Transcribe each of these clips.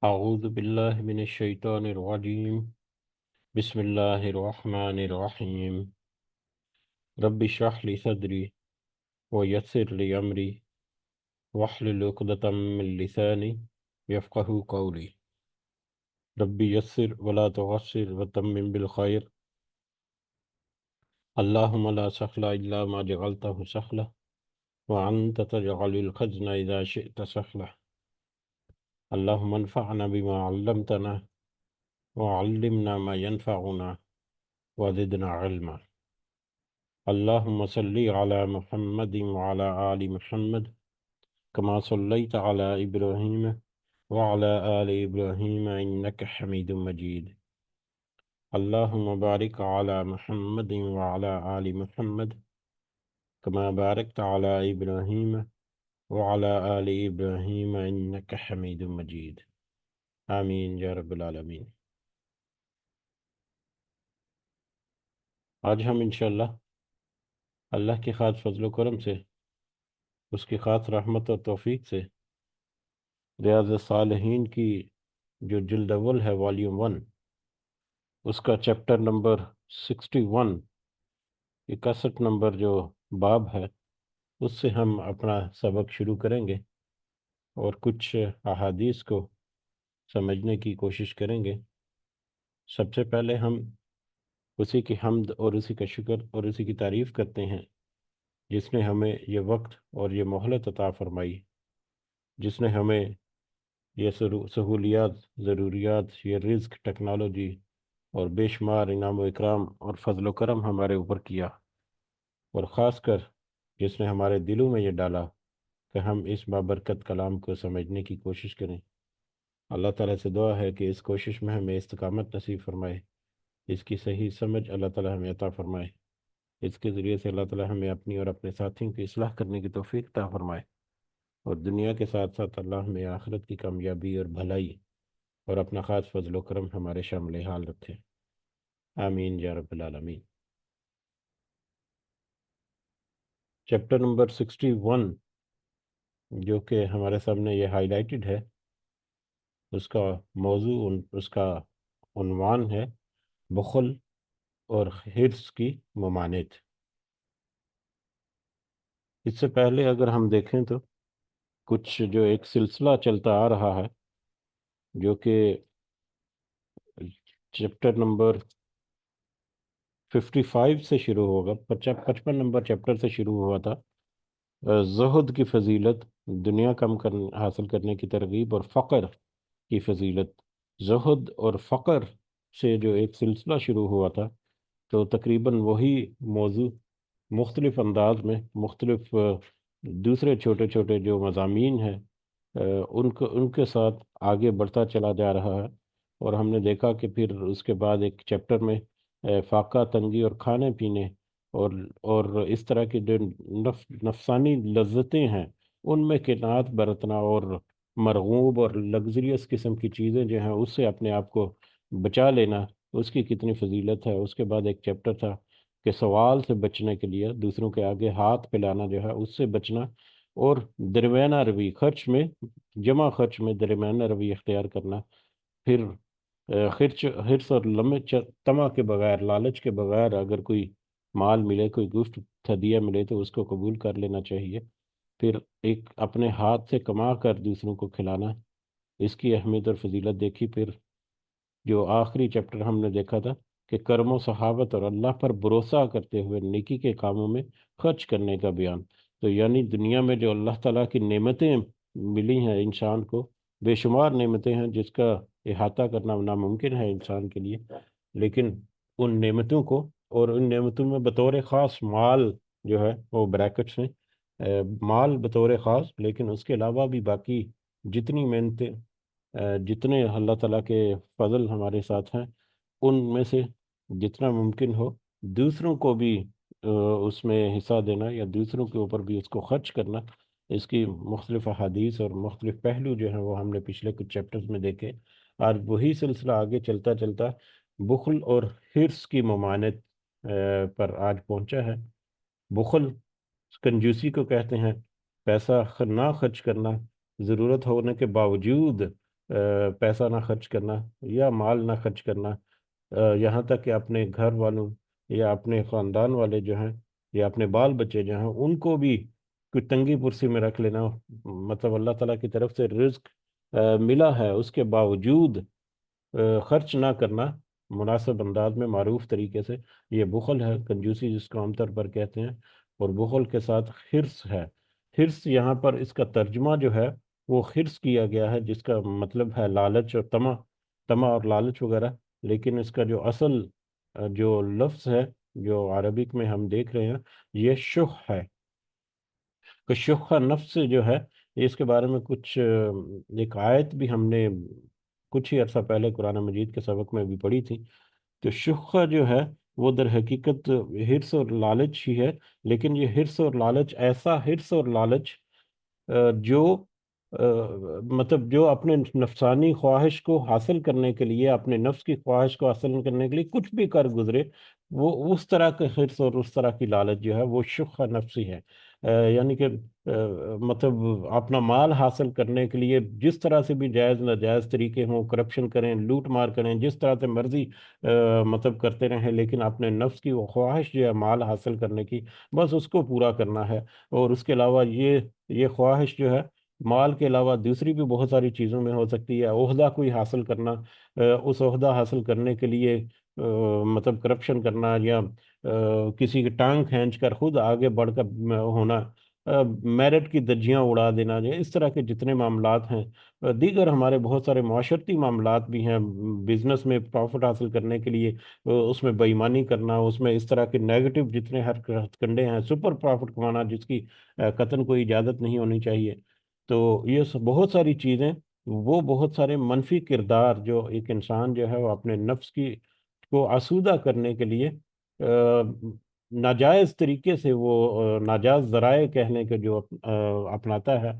أعوذ بالله من الشيطان الرجيم. بسم الله الرحمن الرحيم. رب اشرح لي صدري ويسر لي أمري واحلل عقدة من لساني يفقه قولي. رب يسر ولا تعسر وتمم بالخير. اللهم لا سهل إلا ما جعلته سهلا وأنت تجعل الحزن إذا شئت سهلا. اللهم انفعنا بما علمتنا وعلمنا ما ينفعنا وزدنا علما. اللهم صل على محمد وعلى آل محمد كما صليت على إبراهيم وعلى آل إبراهيم إنك حميد مجيد. اللهم بارك على محمد وعلى آل محمد كما باركت على إبراهيم وعلى آل إبراهيم إنك حميد مجيد. آمین یا رب العالمین. آج ہم انشاءاللہ اللہ کی خاص فضل و کرم سے، اس کی خاص رحمت اور توفیق سے، ریاض الصالحین کی جو جلد اول ہے والیوم 1، اس کا چیپٹر نمبر 61، 61 نمبر جو باب ہے، اس سے ہم اپنا سبق شروع کریں گے اور کچھ احادیث کو سمجھنے کی کوشش کریں گے. سب سے پہلے ہم اسی کی حمد اور اسی کا شکر اور اسی کی تعریف کرتے ہیں جس نے ہمیں یہ وقت اور یہ مہلت عطا فرمائی، جس نے ہمیں یہ سہولیات، ضروریات، یہ رزق، ٹیکنالوجی اور بے شمار انعام و اکرام اور فضل و کرم ہمارے اوپر کیا، اور خاص کر جس نے ہمارے دلوں میں یہ ڈالا کہ ہم اس بابرکت کلام کو سمجھنے کی کوشش کریں. اللہ تعالیٰ سے دعا ہے کہ اس کوشش میں ہمیں استقامت نصیب فرمائے، اس کی صحیح سمجھ اللہ تعالیٰ ہمیں عطا فرمائے، اس کے ذریعے سے اللہ تعالیٰ ہمیں اپنی اور اپنے ساتھیوں کی اصلاح کرنے کی توفیق عطا فرمائے، اور دنیا کے ساتھ ساتھ اللہ ہمیں آخرت کی کامیابی اور بھلائی اور اپنا خاص فضل و کرم ہمارے شامل حال رکھے. آمین یا رب العالمین. چیپٹر نمبر 61 جو کہ ہمارے سامنے یہ ہائی لائٹڈ ہے، اس کا موضوع، اس کا عنوان ہے بخل اور حرص کی ممانعت. اس سے پہلے اگر ہم دیکھیں تو کچھ جو ایک سلسلہ چلتا آ رہا ہے جو کہ چیپٹر نمبر 55 سے شروع ہوگا، 55 نمبر چیپٹر سے شروع ہوا تھا. زہد کی فضیلت، دنیا کم حاصل کرنے کی ترغیب اور فقر کی فضیلت. زہد اور فقر سے جو ایک سلسلہ شروع ہوا تھا، تو تقریباً وہی موضوع مختلف انداز میں، مختلف دوسرے چھوٹے چھوٹے جو مضامین ہیں ان کے ساتھ آگے بڑھتا چلا جا رہا ہے. اور ہم نے دیکھا کہ پھر اس کے بعد ایک چیپٹر میں فاقہ تنگی اور کھانے پینے اور اس طرح کی جو نفسانی لذتیں ہیں ان میں قناعت برتنا اور مرغوب اور لگزریس قسم کی چیزیں جو ہیں اس سے اپنے آپ کو بچا لینا، اس کی کتنی فضیلت ہے. اس کے بعد ایک چیپٹر تھا کہ سوال سے بچنے کے لیے دوسروں کے آگے ہاتھ پھیلانا جو ہے اس سے بچنا، اور درمیانہ روی، خرچ میں، جمع خرچ میں درمیانہ روی اختیار کرنا. پھر حرص اور طمع کے بغیر، لالچ کے بغیر اگر کوئی مال ملے، کوئی گفٹ ہدیہ ملے تو اس کو قبول کر لینا چاہیے. پھر ایک اپنے ہاتھ سے کما کر دوسروں کو کھلانا، اس کی اہمیت اور فضیلت دیکھی. پھر جو آخری چیپٹر ہم نے دیکھا تھا کہ کرم و صحابت اور اللہ پر بھروسہ کرتے ہوئے نیکی کے کاموں میں خرچ کرنے کا بیان. تو یعنی دنیا میں جو اللہ تعالیٰ کی نعمتیں ملی ہیں انسان کو، بے شمار نعمتیں ہیں جس کا احاطہ کرنا ناممکن ہے انسان کے لیے، لیکن ان نعمتوں کو، اور ان نعمتوں میں بطور خاص مال جو ہے وہ بریکٹس میں مال بطور خاص، لیکن اس کے علاوہ بھی باقی جتنی محنتیں، جتنے اللہ تعالیٰ کے فضل ہمارے ساتھ ہیں، ان میں سے جتنا ممکن ہو دوسروں کو بھی اس میں حصہ دینا یا دوسروں کے اوپر بھی اس کو خرچ کرنا. اس کی مختلف احادیث اور مختلف پہلو جو ہیں وہ ہم نے پچھلے کچھ چیپٹرز میں دیکھے. آج وہی سلسلہ آگے چلتا چلتا بخل اور حرص کی ممانعت پر آج پہنچا ہے. بخل کنجوسی کو کہتے ہیں، پیسہ نہ خرچ کرنا، ضرورت ہونے کے باوجود پیسہ نہ خرچ کرنا یا مال نہ خرچ کرنا، یہاں تک کہ اپنے گھر والوں یا اپنے خاندان والے جو ہیں یا اپنے بال بچے جو ہیں ان کو بھی کوئی تنگی پرسی میں رکھ لینا، مطلب اللہ تعالیٰ کی طرف سے رزق ملا ہے اس کے باوجود خرچ نہ کرنا مناسب انداز میں معروف طریقے سے، یہ بخل ہے، کنجوسی جس کو عام طور پر کہتے ہیں۔ اور بخل کے ساتھ حرص ہے۔ حرص یہاں پر اس کا ترجمہ جو ہے وہ حرص کیا گیا ہے، جس کا مطلب ہے لالچ اور طمع اور لالچ وغیرہ، لیکن اس کا جو اصل جو لفظ ہے جو عربک میں ہم دیکھ رہے ہیں یہ شح ہے، کہ شح نفس جو ہے اس کے بارے میں کچھ ایک آیت بھی ہم نے کچھ ہی عرصہ پہلے قرآن مجید کے سبق میں بھی پڑھی تھی۔ تو شخہ جو ہے وہ در حقیقت حرص اور لالچ ہی ہے، لیکن یہ حرص اور لالچ ایسا حرص اور لالچ جو مطلب جو اپنے نفسانی خواہش کو حاصل کرنے کے لیے، اپنے نفس کی خواہش کو حاصل کرنے کے لیے کچھ بھی کر گزرے، وہ اس طرح کا حرص اور اس طرح کی لالچ جو ہے وہ شخہ نفسی ہے۔ یعنی کہ مطلب اپنا مال حاصل کرنے کے لیے جس طرح سے بھی جائز ناجائز طریقے ہوں، کرپشن کریں، لوٹ مار کریں، جس طرح سے مرضی مطلب کرتے رہیں، لیکن اپنے نفس کی وہ خواہش جو ہے مال حاصل کرنے کی، بس اس کو پورا کرنا ہے۔ اور اس کے علاوہ یہ خواہش جو ہے مال کے علاوہ دوسری بھی بہت ساری چیزوں میں ہو سکتی ہے، عہدہ کوئی حاصل کرنا، اس عہدہ حاصل کرنے کے لیے مطلب کرپشن کرنا، یا کسی کی ٹانگ کھینچ کر خود آگے بڑھ کر ہونا، میرٹ کی دجیاں اڑا دینا، جو اس طرح کے جتنے معاملات ہیں، دیگر ہمارے بہت سارے معاشرتی معاملات بھی ہیں، بزنس میں پروفٹ حاصل کرنے کے لیے اس میں بے ایمانی کرنا، اس میں اس طرح کے نیگیٹو جتنے ہتھ کنڈے ہیں، سپر پروفٹ کمانا جس کی قطعاً کوئی اجازت نہیں ہونی چاہیے۔ تو یہ بہت ساری چیزیں، وہ بہت سارے منفی کردار جو ایک انسان جو ہے وہ اپنے نفس کی کو آسودہ کرنے کے لیے ناجائز طریقے سے وہ ناجائز ذرائع کہنے کے جو اپناتا ہے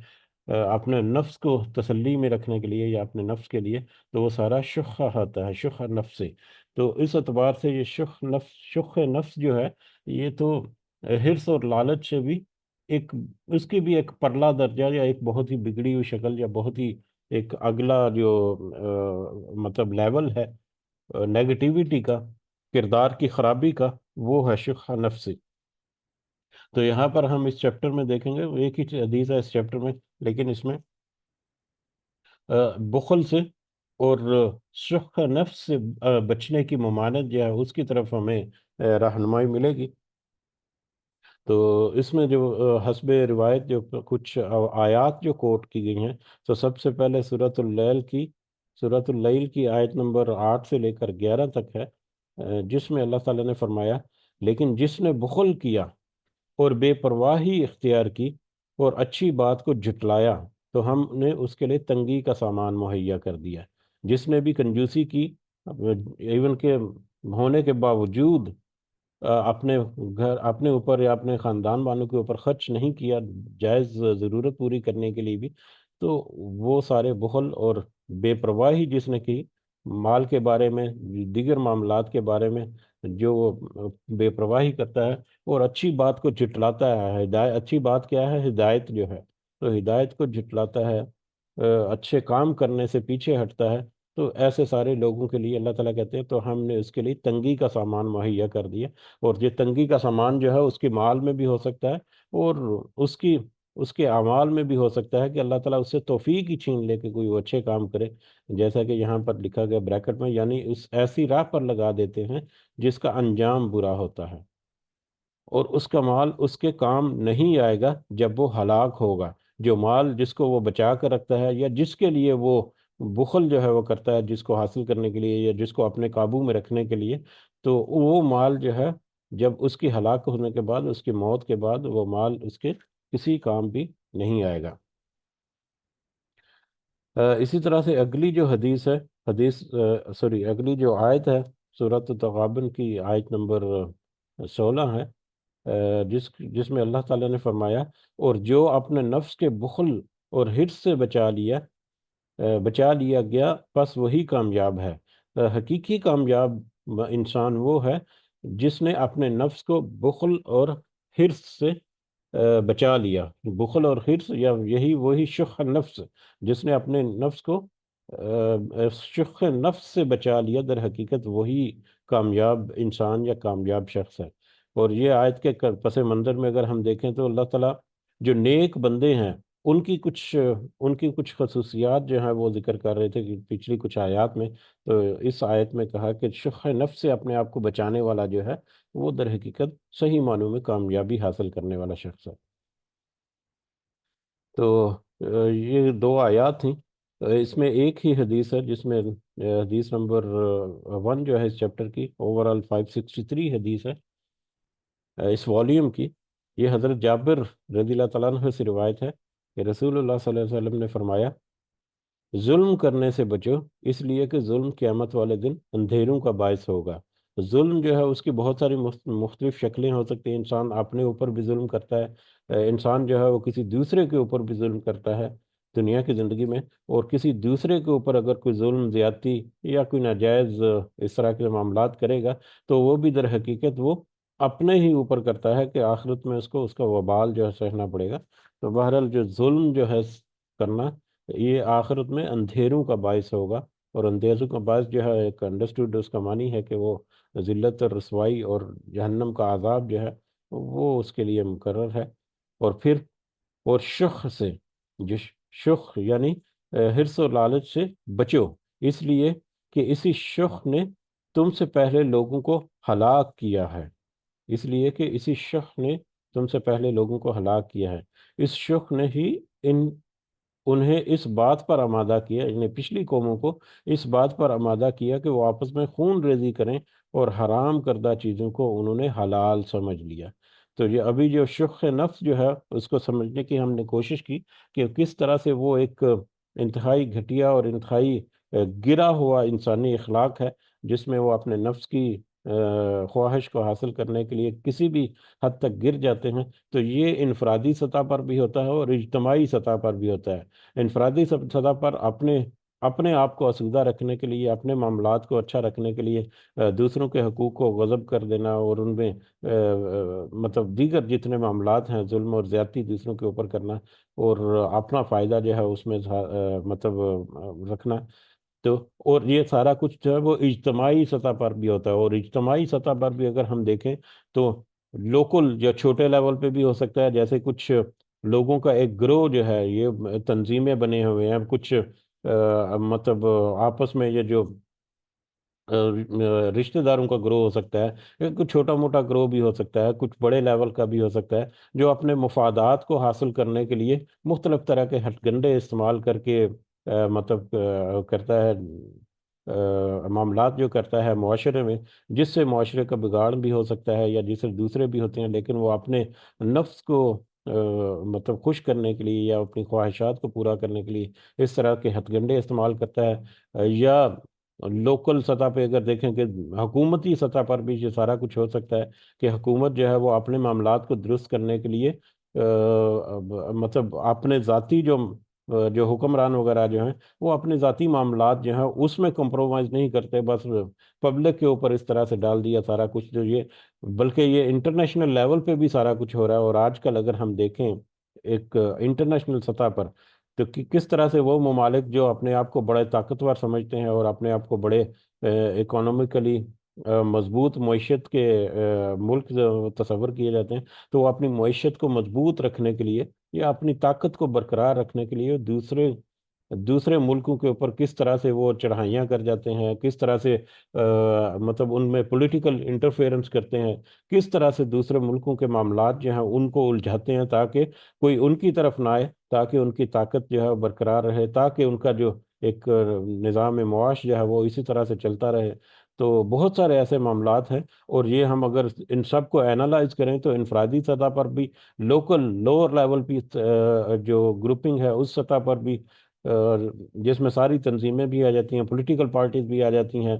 اپنے نفس کو تسلی میں رکھنے کے لیے یا اپنے نفس کے لیے، تو وہ سارا شخہ ہوتا ہے، شخہ نفس سے۔ تو اس اعتبار سے یہ شخ نفس جو ہے یہ تو حرص اور لالچ سے بھی ایک، اس کی بھی ایک پرلا درجہ یا ایک بہت ہی بگڑی ہوئی شکل یا بہت ہی ایک اگلا جو مطلب لیول ہے نیگیٹیوٹی کا، کردار کی خرابی کا، وہ ہے شق نفسی۔ تو یہاں پر ہم اس چیپٹر میں دیکھیں گے، وہ ایک ہی حدیث ہے اس چیپٹر میں، لیکن اس میں بخل سے اور شق نفس سے بچنے کی ممانعت جو ہے اس کی طرف ہمیں رہنمائی ملے گی۔ تو اس میں جو حسب روایت جو کچھ آیات جو کوٹ کی گئی ہیں، تو سب سے پہلے سورۃ اللیل کی آیت نمبر 8 سے لے کر 11 تک ہے، جس میں اللہ تعالیٰ نے فرمایا، لیکن جس نے بخل کیا اور بے پرواہی اختیار کی اور اچھی بات کو جھٹلایا تو ہم نے اس کے لیے تنگی کا سامان مہیا کر دیا۔ جس نے بھی کنجوسی کی، ایون کے ہونے کے باوجود اپنے اپنے اوپر یا اپنے خاندان والوں کے اوپر خرچ نہیں کیا جائز ضرورت پوری کرنے کے لیے بھی، تو وہ سارے بخل اور بے پرواہی جس نے کی مال کے بارے میں، دیگر معاملات کے بارے میں، جو بے پرواہی کرتا ہے اور اچھی بات کو جھٹلاتا ہے، اچھی بات کیا ہے؟ ہدایت جو ہے، تو ہدایت کو جھٹلاتا ہے، اچھے کام کرنے سے پیچھے ہٹتا ہے، تو ایسے سارے لوگوں کے لیے اللہ تعالیٰ کہتے ہیں تو ہم نے اس کے لیے تنگی کا سامان مہیا کر دیا۔ اور یہ تنگی کا سامان جو ہے اس کے مال میں بھی ہو سکتا ہے، اور اس کے اعمال میں بھی ہو سکتا ہے کہ اللہ تعالیٰ اس سے توفیق ہی چھین لے کہ کوئی وہ اچھے کام کرے، جیسا کہ یہاں پر لکھا گیا بریکٹ میں، یعنی اس ایسی راہ پر لگا دیتے ہیں جس کا انجام برا ہوتا ہے، اور اس کا مال اس کے کام نہیں آئے گا جب وہ ہلاک ہوگا۔ جو مال جس کو وہ بچا کر رکھتا ہے یا جس کے لیے وہ بخل جو ہے وہ کرتا ہے، جس کو حاصل کرنے کے لیے یا جس کو اپنے قابو میں رکھنے کے لیے، تو وہ مال جو ہے جب اس کی ہلاک ہونے کے بعد، اس کی موت کے بعد، وہ مال اس کے کسی کام بھی نہیں آئے گا۔ اسی طرح سے اگلی جو حدیث ہے، اگلی جو آیت ہے سورۃ التغابن کی آیت نمبر 16 ہے، جس میں اللہ تعالیٰ نے فرمایا، اور جو اپنے نفس کے بخل اور حرص سے بچا لیا گیا پس وہی کامیاب ہے۔ حقیقی کامیاب انسان وہ ہے جس نے اپنے نفس کو بخل اور حرص سے بچا لیا۔ بخل اور حرص یا یہی وہی شح نفس، جس نے اپنے نفس کو شق نفس سے بچا لیا، در حقیقت وہی کامیاب انسان یا کامیاب شخص ہے۔ اور یہ آیت کے پس منظر میں اگر ہم دیکھیں تو اللہ تعالیٰ جو نیک بندے ہیں ان کی کچھ خصوصیات جو ہیں وہ ذکر کر رہے تھے کہ پچھلی کچھ آیات میں، تو اس آیت میں کہا کہ شق نفس سے اپنے آپ کو بچانے والا جو ہے وہ در حقیقت صحیح معنوں میں کامیابی حاصل کرنے والا شخص ہے۔ تو یہ دو آیات تھیں۔ اس میں ایک ہی حدیث ہے جس میں حدیث نمبر 1 جو ہے اس چیپٹر کی، اوور آل 563 حدیث ہے اس والیوم کی۔ یہ حضرت جابر رضی اللہ تعالیٰ عنہ سے روایت ہے کہ رسول اللہ صلی اللہ علیہ وسلم نے فرمایا، ظلم کرنے سے بچو، اس لیے کہ ظلم قیامت والے دن اندھیروں کا باعث ہوگا۔ ظلم جو ہے اس کی بہت ساری مختلف شکلیں ہو سکتی ہیں۔ انسان اپنے اوپر بھی ظلم کرتا ہے، انسان جو ہے وہ کسی دوسرے کے اوپر بھی ظلم کرتا ہے دنیا کی زندگی میں، اور کسی دوسرے کے اوپر اگر کوئی ظلم، زیادتی یا کوئی ناجائز اس طرح کے معاملات کرے گا تو وہ بھی در حقیقت وہ اپنے ہی اوپر کرتا ہے کہ آخرت میں اس کو اس کا وبال جو ہے سہنا پڑے گا۔ تو بہرحال جو ظلم جو ہے کرنا، یہ آخرت میں اندھیروں کا باعث ہوگا، اور اندھیروں کا باعث جو ہے ایک انڈرسٹوڈ اس کا معنی ہے کہ وہ ذلت اور رسوائی اور جہنم کا عذاب جو ہے وہ اس کے لیے مقرر ہے۔ اور پھر اور شخ سے، جس شخ یعنی حرص و لالچ سے بچو، اس لیے کہ اسی شخ نے تم سے پہلے لوگوں کو ہلاک کیا ہے، اس لیے کہ اسی شخ نے تم سے پہلے لوگوں کو ہلاک کیا ہے۔ اس شخ نے ہی انہیں اس بات پر آمادہ کیا، انہیں پچھلی قوموں کو اس بات پر آمادہ کیا کہ وہ آپس میں خون ریزی کریں، اور حرام کردہ چیزوں کو انہوں نے حلال سمجھ لیا۔ تو یہ ابھی جو شق نفس جو ہے اس کو سمجھنے کی ہم نے کوشش کی کہ کس طرح سے وہ ایک انتہائی گھٹیا اور انتہائی گرا ہوا انسانی اخلاق ہے، جس میں وہ اپنے نفس کی خواہش کو حاصل کرنے کے لیے کسی بھی حد تک گر جاتے ہیں۔ تو یہ انفرادی سطح پر بھی ہوتا ہے اور اجتماعی سطح پر بھی ہوتا ہے۔ انفرادی سطح پر اپنے آپ کو آسودہ رکھنے کے لیے، اپنے معاملات کو اچھا رکھنے کے لیے دوسروں کے حقوق کو غصب کر دینا، اور ان میں مطلب دیگر جتنے معاملات ہیں، ظلم اور زیادتی دوسروں کے اوپر کرنا، اور اپنا فائدہ جو ہے اس میں مطلب رکھنا۔ تو اور یہ سارا کچھ جو ہے وہ اجتماعی سطح پر بھی ہوتا ہے، اور اجتماعی سطح پر بھی اگر ہم دیکھیں تو لوکل یا چھوٹے لیول پہ بھی ہو سکتا ہے، جیسے کچھ لوگوں کا ایک گروہ جو ہے، یہ تنظیمیں بنے ہوئے ہیں کچھ مطلب آپس میں یہ جو رشتہ داروں کا گروہ ہو سکتا ہے، یا کچھ چھوٹا موٹا گروہ بھی ہو سکتا ہے، کچھ بڑے لیول کا بھی ہو سکتا ہے، جو اپنے مفادات کو حاصل کرنے کے لیے مختلف طرح کے ہتھ کنڈے استعمال کر کے مطلب کرتا ہے معاملات جو کرتا ہے معاشرے میں، جس سے معاشرے کا بگاڑ بھی ہو سکتا ہے، یا جس سے دوسرے بھی ہوتے ہیں، لیکن وہ اپنے نفس کو مطلب خوش کرنے کے لیے یا اپنی خواہشات کو پورا کرنے کے لیے اس طرح کے ہتھ کنڈے استعمال کرتا ہے۔ یا لوکل سطح پہ اگر دیکھیں کہ حکومتی سطح پر بھی یہ سارا کچھ ہو سکتا ہے کہ حکومت جو ہے وہ اپنے معاملات کو درست کرنے کے لیے مطلب اپنے ذاتی جو حکمران وغیرہ جو ہیں وہ اپنے ذاتی معاملات جو ہیں اس میں کمپرومائز نہیں کرتے، بس پبلک کے اوپر اس طرح سے ڈال دیا سارا کچھ، جو یہ بلکہ یہ انٹرنیشنل لیول پہ بھی سارا کچھ ہو رہا ہے۔ اور آج کل اگر ہم دیکھیں ایک انٹرنیشنل سطح پر، تو کس طرح سے وہ ممالک جو اپنے آپ کو بڑے طاقتور سمجھتے ہیں اور اپنے آپ کو بڑے اکانومیکلی مضبوط معیشت کے ملک تصور کیے جاتے ہیں، تو وہ اپنی معیشت کو مضبوط رکھنے کے لیے یا اپنی طاقت کو برقرار رکھنے کے لیے دوسرے ملکوں کے اوپر کس طرح سے وہ چڑھائیاں کر جاتے ہیں، کس طرح سے مطلب ان میں پولیٹیکل انٹرفیئرنس کرتے ہیں، کس طرح سے دوسرے ملکوں کے معاملات جو ہیں ان کو الجھاتے ہیں تاکہ کوئی ان کی طرف نہ آئے، تاکہ ان کی طاقت جو ہے برقرار رہے، تاکہ ان کا جو ایک نظام معاش جو ہے وہ اسی طرح سے چلتا رہے۔ تو بہت سارے ایسے معاملات ہیں، اور یہ ہم اگر ان سب کو اینالائز کریں تو انفرادی سطح پر بھی، لوکل لوور لیول بھی جو گروپنگ ہے اس سطح پر بھی، جس میں ساری تنظیمیں بھی آ جاتی ہیں، پولیٹیکل پارٹیز بھی آ جاتی ہیں،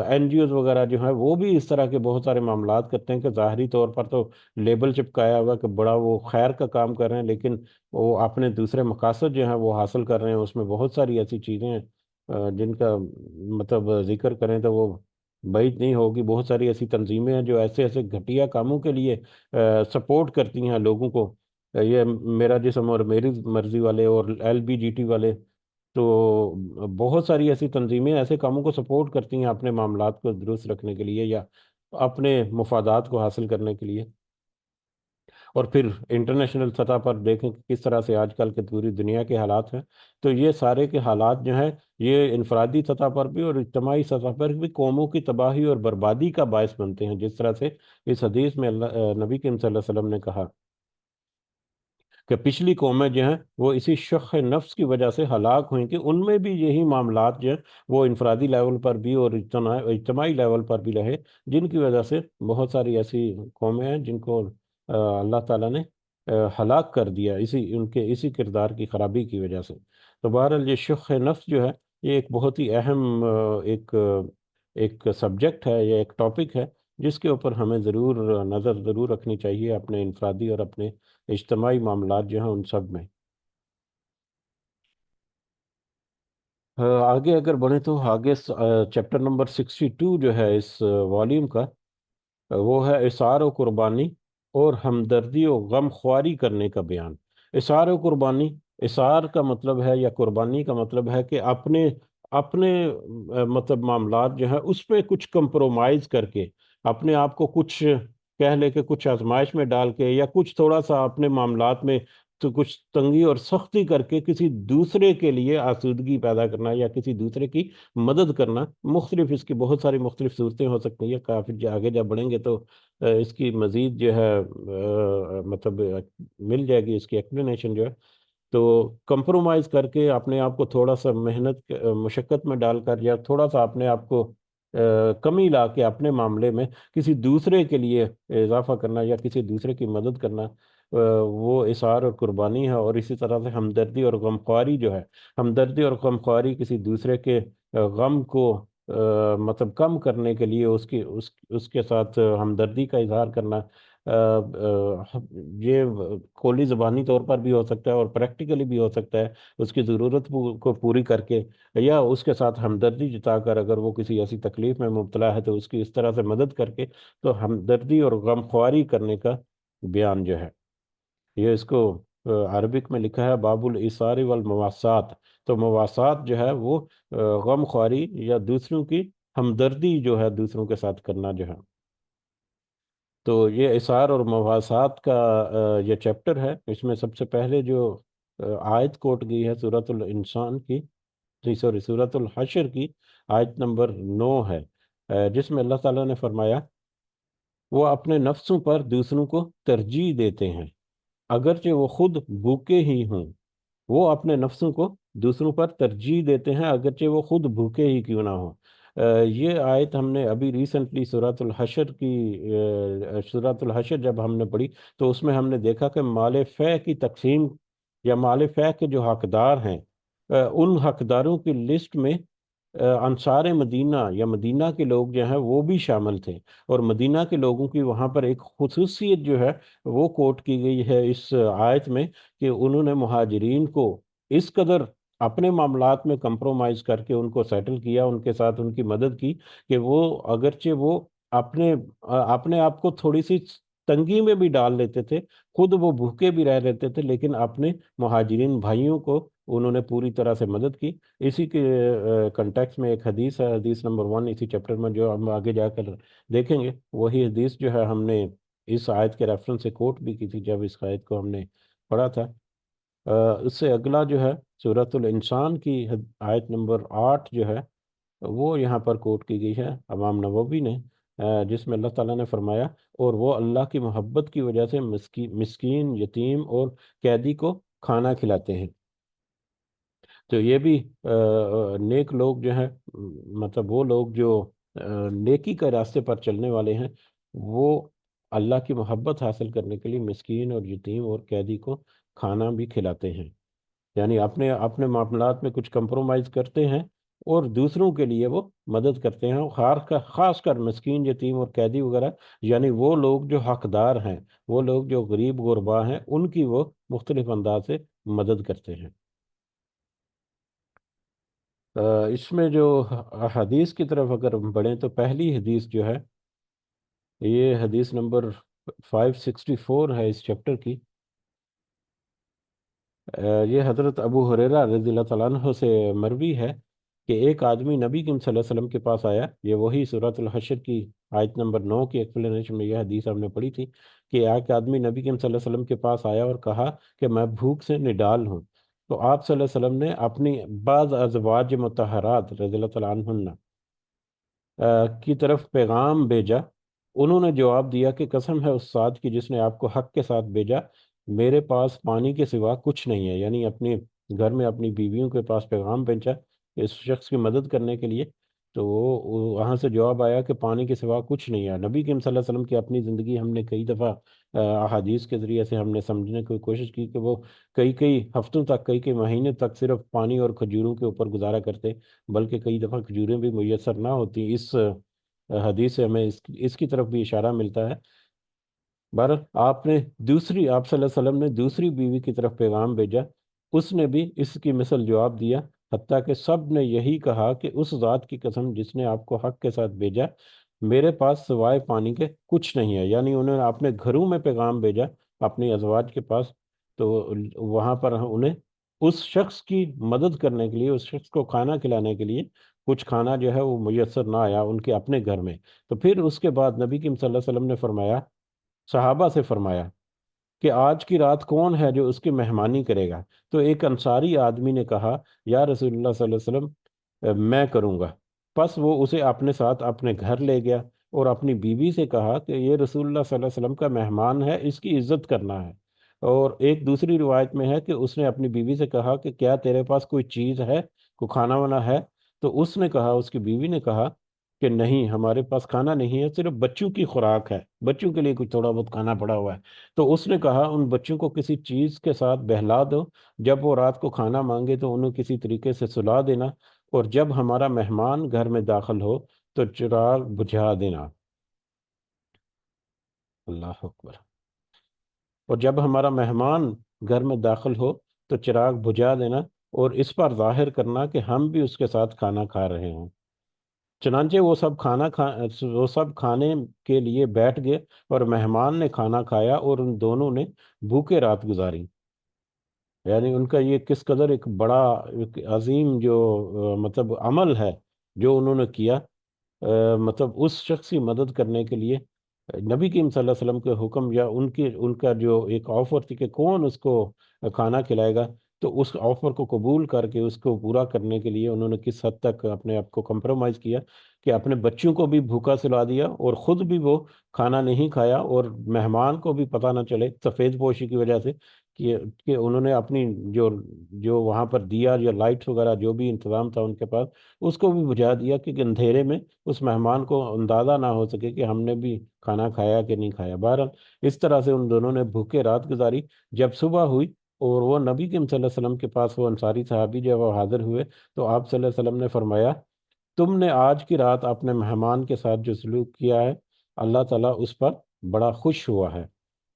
این جی اوز وغیرہ جو ہیں وہ بھی اس طرح کے بہت سارے معاملات کرتے ہیں کہ ظاہری طور پر تو لیبل چپکایا ہوا کہ بڑا وہ خیر کا کام کر رہے ہیں، لیکن وہ اپنے دوسرے مقاصد جو ہیں وہ حاصل کر رہے ہیں۔ اس میں بہت ساری ایسی چیزیں ہیں جن کا مطلب ذکر کریں تو وہ بعید نہیں ہوگی۔ بہت ساری ایسی تنظیمیں ہیں جو ایسے ایسے گھٹیا کاموں کے لیے سپورٹ کرتی ہیں لوگوں کو، یہ میرا جسم اور میری مرضی والے اور ایل بی جی ٹی والے، تو بہت ساری ایسی تنظیمیں ایسے کاموں کو سپورٹ کرتی ہیں اپنے معاملات کو درست رکھنے کے لیے یا اپنے مفادات کو حاصل کرنے کے لیے. اور پھر انٹرنیشنل سطح پر دیکھیں کہ کس طرح سے آج کل کے پوری دنیا کے حالات ہیں. تو یہ سارے کے حالات جو ہیں یہ انفرادی سطح پر بھی اور اجتماعی سطح پر بھی قوموں کی تباہی اور بربادی کا باعث بنتے ہیں. جس طرح سے اس حدیث میں نبی کریم صلی اللہ علیہ وسلم نے کہا کہ پچھلی قومیں جو ہیں وہ اسی شح نفس کی وجہ سے ہلاک ہوئیں کہ ان میں بھی یہی معاملات جو ہیں وہ انفرادی لیول پر بھی اور اجتماعی لیول پر بھی رہے، جن کی وجہ سے بہت ساری ایسی قومیں ہیں جن کو اللہ تعالیٰ نے ہلاک کر دیا اسی کردار کی خرابی کی وجہ سے. تو بہرحال یہ شح نفس جو ہے یہ ایک بہت ہی اہم ایک سبجیکٹ ہے یا ایک ٹاپک ہے جس کے اوپر ہمیں نظر ضرور رکھنی چاہیے اپنے انفرادی اور اپنے اجتماعی معاملات جو ہیں ان سب میں. آگے اگر بڑھیں تو آگے چیپٹر نمبر 62 جو ہے اس والیوم کا وہ ہے اثار و قربانی اور ہمدردی و غم خواری کرنے کا بیان. اثار و قربانی، اثار کا مطلب ہے یا قربانی کا مطلب ہے کہ اپنے اپنے مطلب معاملات جو ہیں اس پہ کچھ کمپرومائز کر کے اپنے آپ کو کچھ کہہ لے کہ کچھ آزمائش میں ڈال کے یا کچھ تھوڑا سا اپنے معاملات میں تو کچھ تنگی اور سختی کر کے کسی دوسرے کے لیے آسودگی پیدا کرنا یا کسی دوسرے کی مدد کرنا. مختلف اس کی بہت ساری مختلف صورتیں ہو سکتی ہیں. کافی آگے جب بڑھیں گے تو اس کی مزید جو ہے مطلب مل جائے گی اس کی ایکسپلینیشن جو ہے. تو کمپرومائز کر کے اپنے آپ کو تھوڑا سا محنت مشقت میں ڈال کر یا تھوڑا سا اپنے آپ کو کمی لا کے اپنے معاملے میں کسی دوسرے کے لیے اضافہ کرنا یا کسی دوسرے کی مدد کرنا وہ اثار اور قربانی ہے. اور اسی طرح سے ہمدردی اور غمخواری جو ہے، ہمدردی اور غمخواری کسی دوسرے کے غم کو مطلب کم کرنے کے لیے اس کے ساتھ ہمدردی کا اظہار کرنا. یہ قولی زبانی طور پر بھی ہو سکتا ہے اور پریکٹیکلی بھی ہو سکتا ہے. اس کی ضرورت کو پوری کر کے یا اس کے ساتھ ہمدردی جتا کر اگر وہ کسی ایسی تکلیف میں مبتلا ہے تو اس کی اس طرح سے مدد کر کے تو ہمدردی اور غمخواری کرنے کا بیان جو ہے. یہ اس کو عربک میں لکھا ہے باب الایثار والمواسات. تو مواسات جو ہے وہ غم خواری یا دوسروں کی ہمدردی جو ہے دوسروں کے ساتھ کرنا جو ہے. تو یہ اثار اور مواسات کا یہ چیپٹر ہے. اس میں سب سے پہلے جو آیت کوٹ گئی ہے سورۃ الانسان کی، جی سوری سورۃ الحشر کی آیت نمبر 9 ہے، جس میں اللہ تعالیٰ نے فرمایا وہ اپنے نفسوں پر دوسروں کو ترجیح دیتے ہیں اگرچہ وہ خود بھوکے ہی ہوں. وہ اپنے نفسوں کو دوسروں پر ترجیح دیتے ہیں اگرچہ وہ خود بھوکے ہی کیوں نہ ہوں. یہ آیت ہم نے ابھی ریسنٹلی سورۃ الحشر جب ہم نے پڑھی تو اس میں ہم نے دیکھا کہ مال فے کی تقسیم یا مال فے کے جو حقدار ہیں ان حقداروں کی لسٹ میں انصار مدینہ یا مدینہ کے لوگ جو ہیں وہ بھی شامل تھے. اور مدینہ کے لوگوں کی وہاں پر ایک خصوصیت جو ہے وہ کوٹ کی گئی ہے اس آیت میں کہ انہوں نے مہاجرین کو اس قدر اپنے معاملات میں کمپرومائز کر کے ان کو سیٹل کیا، ان کے ساتھ ان کی مدد کی کہ وہ اگرچہ وہ اپنے آپ کو تھوڑی سی تنگی میں بھی ڈال لیتے تھے، خود وہ بھوکے بھی رہ لیتے تھے، لیکن اپنے مہاجرین بھائیوں کو انہوں نے پوری طرح سے مدد کی. اسی کے کنٹیکس میں ایک حدیث ہے، حدیث نمبر 1 اسی چیپٹر میں جو ہم آگے جا کر دیکھیں گے. وہی حدیث جو ہے ہم نے اس آیت کے ریفرنس سے کوٹ بھی کی تھی جب اس آیت کو ہم نے پڑھا تھا. اس سے اگلا جو ہے سورۃ الانسان کی آیت نمبر 8 جو ہے وہ یہاں پر کوٹ کی گئی ہے امام نووی نے، جس میں اللہ تعالیٰ نے فرمایا اور وہ اللہ کی محبت کی وجہ سے مسکین، یتیم اور قیدی کو کھانا کھلاتے ہیں. تو یہ بھی نیک لوگ جو ہیں مطلب وہ لوگ جو نیکی کے راستے پر چلنے والے ہیں وہ اللہ کی محبت حاصل کرنے کے لیے مسکین اور یتیم اور قیدی کو کھانا بھی کھلاتے ہیں. یعنی اپنے اپنے معاملات میں کچھ کمپرومائز کرتے ہیں اور دوسروں کے لیے وہ مدد کرتے ہیں. خاص کر مسکین، یتیم اور قیدی وغیرہ، یعنی وہ لوگ جو حقدار ہیں، وہ لوگ جو غریب غربا ہیں، ان کی وہ مختلف انداز سے مدد کرتے ہیں. اس میں جو حدیث کی طرف اگر ہم بڑھیں تو پہلی حدیث جو ہے یہ حدیث نمبر 564 ہے اس چیپٹر کی. یہ حضرت ابو ہریرہ رضی اللہ تعالیٰ عنہ سے مروی ہے کہ ایک آدمی نبی کریم صلی اللہ علیہ وسلم کے پاس آیا. یہ وہی سورۃ الحشر کی آیت نمبر 9 کی ایکسپلینیشن میں یہ حدیث ہم نے پڑھی تھی کہ ایک آدمی نبی کریم صلی اللہ علیہ وسلم کے پاس آیا اور کہا کہ میں بھوک سے نڈال ہوں. تو آپ صلی اللہ علیہ وسلم نے اپنی بعض ازواج مطہرات رضی اللہ تعالیٰ عنہن کی طرف پیغام بھیجا. انہوں نے جواب دیا کہ قسم ہے اس ذات کی جس نے آپ کو حق کے ساتھ بھیجا، میرے پاس پانی کے سوا کچھ نہیں ہے. یعنی اپنے گھر میں اپنی بیویوں کے پاس پیغام بھیجا اس شخص کی مدد کرنے کے لیے. تو وہاں سے جواب آیا کہ پانی کے سوا کچھ نہیں ہے. نبی کریم صلی اللہ علیہ وسلم کی اپنی زندگی ہم نے کئی دفعہ احادیث کے ذریعے سے ہم نے سمجھنے کی کوشش کی کہ وہ کئی کئی ہفتوں تک، کئی کئی مہینے تک صرف پانی اور کھجوروں کے اوپر گزارا کرتے، بلکہ کئی دفعہ کھجوریں بھی میسر نہ ہوتی. اس حدیث سے ہمیں اس کی طرف بھی اشارہ ملتا ہے. بہرحال آپ صلی اللہ علیہ وسلم نے دوسری بیوی کی طرف پیغام بھیجا، اس نے بھی اس کی مثل جواب دیا، حتیٰ کہ سب نے یہی کہا کہ اس ذات کی قسم جس نے آپ کو حق کے ساتھ بھیجا، میرے پاس سوائے پانی کے کچھ نہیں ہے. یعنی انہوں نے اپنے گھروں میں پیغام بھیجا اپنی ازواج کے پاس، تو وہاں پر انہیں اس شخص کی مدد کرنے کے لیے، اس شخص کو کھانا کھلانے کے لیے کچھ کھانا جو ہے وہ میسر نہ آیا ان کے اپنے گھر میں. تو پھر اس کے بعد نبی کریم صلی اللہ علیہ وسلم نے فرمایا، صحابہ سے فرمایا کہ آج کی رات کون ہے جو اس کی مہمانی کرے گا؟ تو ایک انصاری آدمی نے کہا، یا رسول اللہ صلی اللہ علیہ وسلم، میں کروں گا. پس وہ اسے اپنے ساتھ اپنے گھر لے گیا اور اپنی بیوی سے کہا کہ یہ رسول اللہ صلی اللہ علیہ وسلم کا مہمان ہے، اس کی عزت کرنا ہے. اور ایک دوسری روایت میں ہے کہ اس نے اپنی بیوی سے کہا کہ کیا تیرے پاس کوئی چیز ہے، کوئی کھانا وانا ہے؟ تو اس نے کہا، اس کی بیوی نے کہا کہ نہیں، ہمارے پاس کھانا نہیں ہے، صرف بچوں کی خوراک ہے، بچوں کے لیے کچھ تھوڑا بہت کھانا پڑا ہوا ہے. تو اس نے کہا ان بچوں کو کسی چیز کے ساتھ بہلا دو، جب وہ رات کو کھانا مانگے تو انہیں کسی طریقے سے سلا دینا، اور جب ہمارا مہمان گھر میں داخل ہو تو چراغ بجھا دینا. اللہ اکبر. اور جب ہمارا مہمان گھر میں داخل ہو تو چراغ بجھا دینا، اور اس پر ظاہر کرنا کہ ہم بھی اس کے ساتھ کھانا کھا رہے ہیں. چنانچہ وہ سب کھانے کے لیے بیٹھ گئے، اور مہمان نے کھانا کھایا اور ان دونوں نے بھوکے رات گزاری. یعنی ان کا یہ کس قدر ایک بڑا، ایک عظیم جو مطلب عمل ہے جو انہوں نے کیا، مطلب اس شخص کی مدد کرنے کے لیے. نبی کریم صلی اللہ علیہ وسلم کے حکم یا ان کا جو ایک آفر تھی کہ کون اس کو کھانا کھلائے گا، تو اس آفر کو قبول کر کے اس کو پورا کرنے کے لیے انہوں نے کس حد تک اپنے آپ کو کمپرومائز کیا کہ اپنے بچوں کو بھی بھوکا سلا دیا اور خود بھی وہ کھانا نہیں کھایا، اور مہمان کو بھی پتہ نہ چلے سفید پوشی کی وجہ سے کہ انہوں نے اپنی جو جو وہاں پر دیا یا لائٹس وغیرہ جو بھی انتظام تھا ان کے پاس، اس کو بھی بجھا دیا کہ اندھیرے میں اس مہمان کو اندازہ نہ ہو سکے کہ ہم نے بھی کھانا کھایا کہ نہیں کھایا. بہرحال اس طرح سے ان دونوں نے بھوکے رات گزاری. جب صبح ہوئی اور وہ نبی کریم صلی اللہ علیہ وسلم کے پاس وہ انصاری صحابی جب وہ حاضر ہوئے، تو آپ صلی اللہ علیہ وسلم نے فرمایا، تم نے آج کی رات اپنے مہمان کے ساتھ جو سلوک کیا ہے، اللہ تعالیٰ اس پر بڑا خوش ہوا ہے.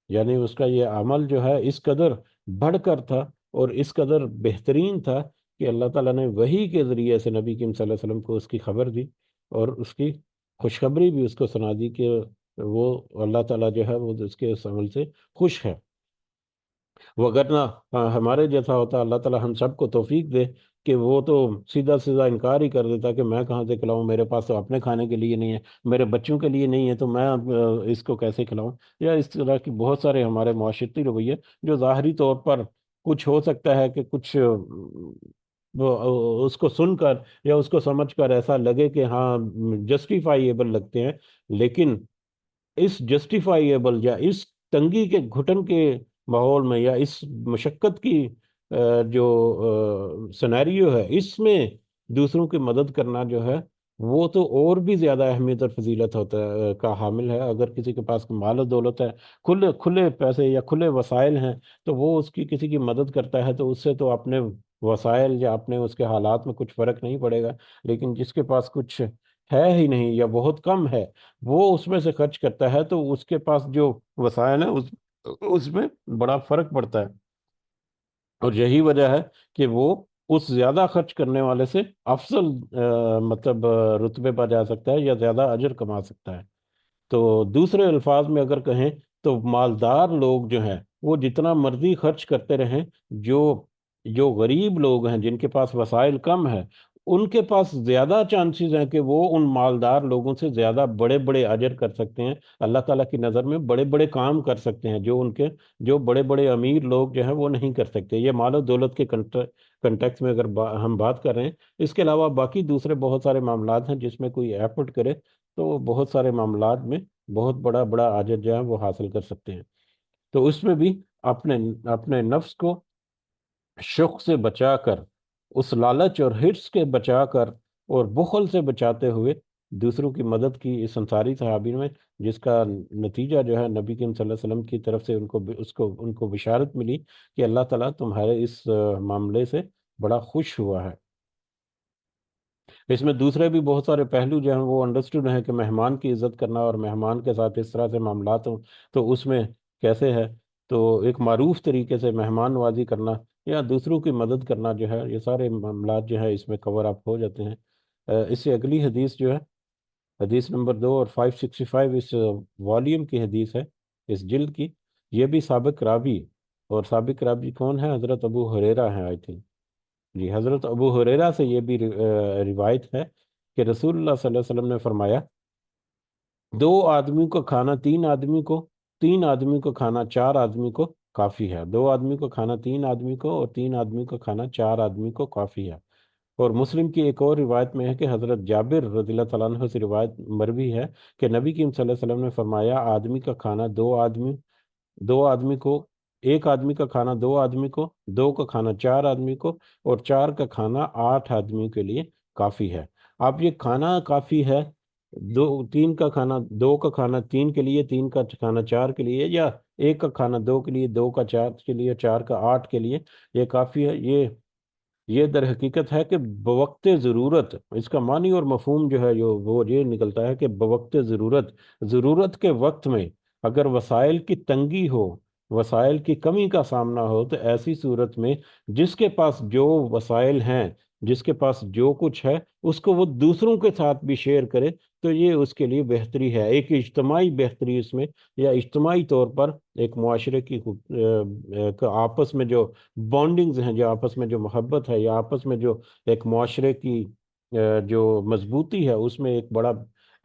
یعنی اس کا یہ عمل جو ہے اس قدر بڑھ کر تھا اور اس قدر بہترین تھا کہ اللہ تعالیٰ نے وحی کے ذریعے سے نبی کریم صلی اللہ علیہ وسلم کو اس کی خبر دی، اور اس کی خوشخبری بھی اس کو سنا دی کہ وہ اللہ تعالیٰ جو ہے وہ اس کے اس عمل سے خوش ہے. وگرنہ ہمارے جیسا ہوتا، اللہ تعالیٰ ہم سب کو توفیق دے کہ وہ تو سیدھا سیدھا انکار ہی کر دیتا کہ میں کہاں سے کھلاؤں، میرے پاس تو اپنے کھانے کے لیے نہیں ہے، میرے بچوں کے لیے نہیں ہے، تو میں اس کو کیسے کھلاؤں. یا اس طرح کی بہت سارے ہمارے معاشرتی رویے جو ظاہری طور پر کچھ ہو سکتا ہے کہ کچھ اس کو سن کر یا اس کو سمجھ کر ایسا لگے کہ ہاں جسٹیفائیبل لگتے ہیں، لیکن اس جسٹیفائیبل یا اس تنگی کے گھٹن کے ماحول میں یا اس مشقت کی جو سینیریو ہے، اس میں دوسروں کی مدد کرنا جو ہے وہ تو اور بھی زیادہ اہمیت اور فضیلت ہوتا ہے کا حامل ہے. اگر کسی کے پاس مال و دولت ہے، کھلے کھلے پیسے یا کھلے وسائل ہیں، تو وہ اس کی کسی کی مدد کرتا ہے تو اس سے تو اپنے وسائل یا اپنے اس کے حالات میں کچھ فرق نہیں پڑے گا. لیکن جس کے پاس کچھ ہے ہی نہیں یا بہت کم ہے، وہ اس میں سے خرچ کرتا ہے تو اس کے پاس جو وسائل ہیں اس میں بڑا فرق پڑتا ہے. اور یہی وجہ ہے کہ وہ اس زیادہ خرچ کرنے والے سے افضل مطلب رتبے پر جا سکتا ہے یا زیادہ اجر کما سکتا ہے. تو دوسرے الفاظ میں اگر کہیں تو مالدار لوگ جو ہیں وہ جتنا مرضی خرچ کرتے رہیں، جو جو غریب لوگ ہیں جن کے پاس وسائل کم ہے، ان کے پاس زیادہ چانسز ہیں کہ وہ ان مالدار لوگوں سے زیادہ بڑے بڑے اجر کر سکتے ہیں، اللہ تعالیٰ کی نظر میں بڑے بڑے کام کر سکتے ہیں، جو بڑے بڑے امیر لوگ جو ہیں وہ نہیں کر سکتے۔ یہ مال و دولت کے کنٹیکس میں اگر ہم بات کر رہے ہیں۔ اس کے علاوہ باقی دوسرے بہت سارے معاملات ہیں جس میں کوئی ایفرٹ کرے تو وہ بہت سارے معاملات میں بہت بڑا بڑا اجر جو ہے وہ حاصل کر سکتے ہیں۔ تو اس میں بھی اپنے اپنے نفس کو شوق سے بچا کر، اس لالچ اور حرص کے بچا کر، اور بخل سے بچاتے ہوئے دوسروں کی مدد کی اس انصاری صحابی میں، جس کا نتیجہ جو ہے نبی کریم صلی اللہ علیہ وسلم کی طرف سے ان کو بشارت ملی کہ اللہ تعالیٰ تمہارے اس معاملے سے بڑا خوش ہوا ہے۔ اس میں دوسرے بھی بہت سارے پہلو جو ہیں وہ انڈرسٹوڈ ہیں کہ مہمان کی عزت کرنا اور مہمان کے ساتھ اس طرح سے معاملات ہوں تو اس میں کیسے ہے۔ تو ایک معروف طریقے سے مہمان نوازی کرنا یا دوسروں کی مدد کرنا جو ہے، یہ سارے معاملات جو ہے اس میں کور اپ ہو جاتے ہیں۔ اس سے اگلی حدیث جو ہے، حدیث نمبر 2 اور 565 اس والیوم کی حدیث ہے، اس جلد کی۔ یہ بھی سابق راوی، اور سابق راوی کون ہے؟ حضرت ابو ہریرہ ہیں آئی تھنک۔ جی، حضرت ابو ہریرہ سے یہ بھی روایت ہے کہ رسول اللہ صلی اللہ علیہ وسلم نے فرمایا، دو آدمی کو کھانا تین آدمی کو، تین آدمی کو کھانا چار آدمی کو کافی ہے۔ دو آدمی کو کھانا تین آدمی کو، اور تین آدمی کو کھانا چار آدمی کو کافی ہے۔ اور مسلم کی ایک اور روایت میں ہے کہ حضرت جابر رضی اللہ تعالیٰ عنہ سے روایت مروی ہے کہ نبی کریم صلی اللہ علیہ وسلم نے فرمایا، آدمی کا کھانا دو آدمی کو، ایک آدمی کا کھانا دو آدمی کو، دو کا کھانا چار آدمی کو، اور چار کا کھانا آٹھ آدمی کے لیے کافی ہے۔ اب یہ کھانا کافی ہے، تین کا کھانا، دو کا کھانا تین کے لیے، تین کا کھانا چار کے لیے، یا ایک کا کھانا دو کے لیے، دو کا چار کے لیے، چار کا آٹھ کے لیے، یہ کافی ہے۔ یہ در حقیقت ہے کہ بوقت ضرورت، اس کا معنی اور مفہوم جو ہے وہ یہ نکلتا ہے کہ بوقت ضرورت، ضرورت کے وقت میں اگر وسائل کی تنگی ہو، وسائل کی کمی کا سامنا ہو، تو ایسی صورت میں جس کے پاس جو وسائل ہیں، جس کے پاس جو کچھ ہے، اس کو وہ دوسروں کے ساتھ بھی شیئر کرے، تو یہ اس کے لیے بہتری ہے، ایک اجتماعی بہتری اس میں، یا اجتماعی طور پر ایک معاشرے کی آپس میں جو بانڈنگز ہیں، جو آپس میں جو محبت ہے، یا آپس میں جو ایک معاشرے کی جو مضبوطی ہے، اس میں ایک بڑا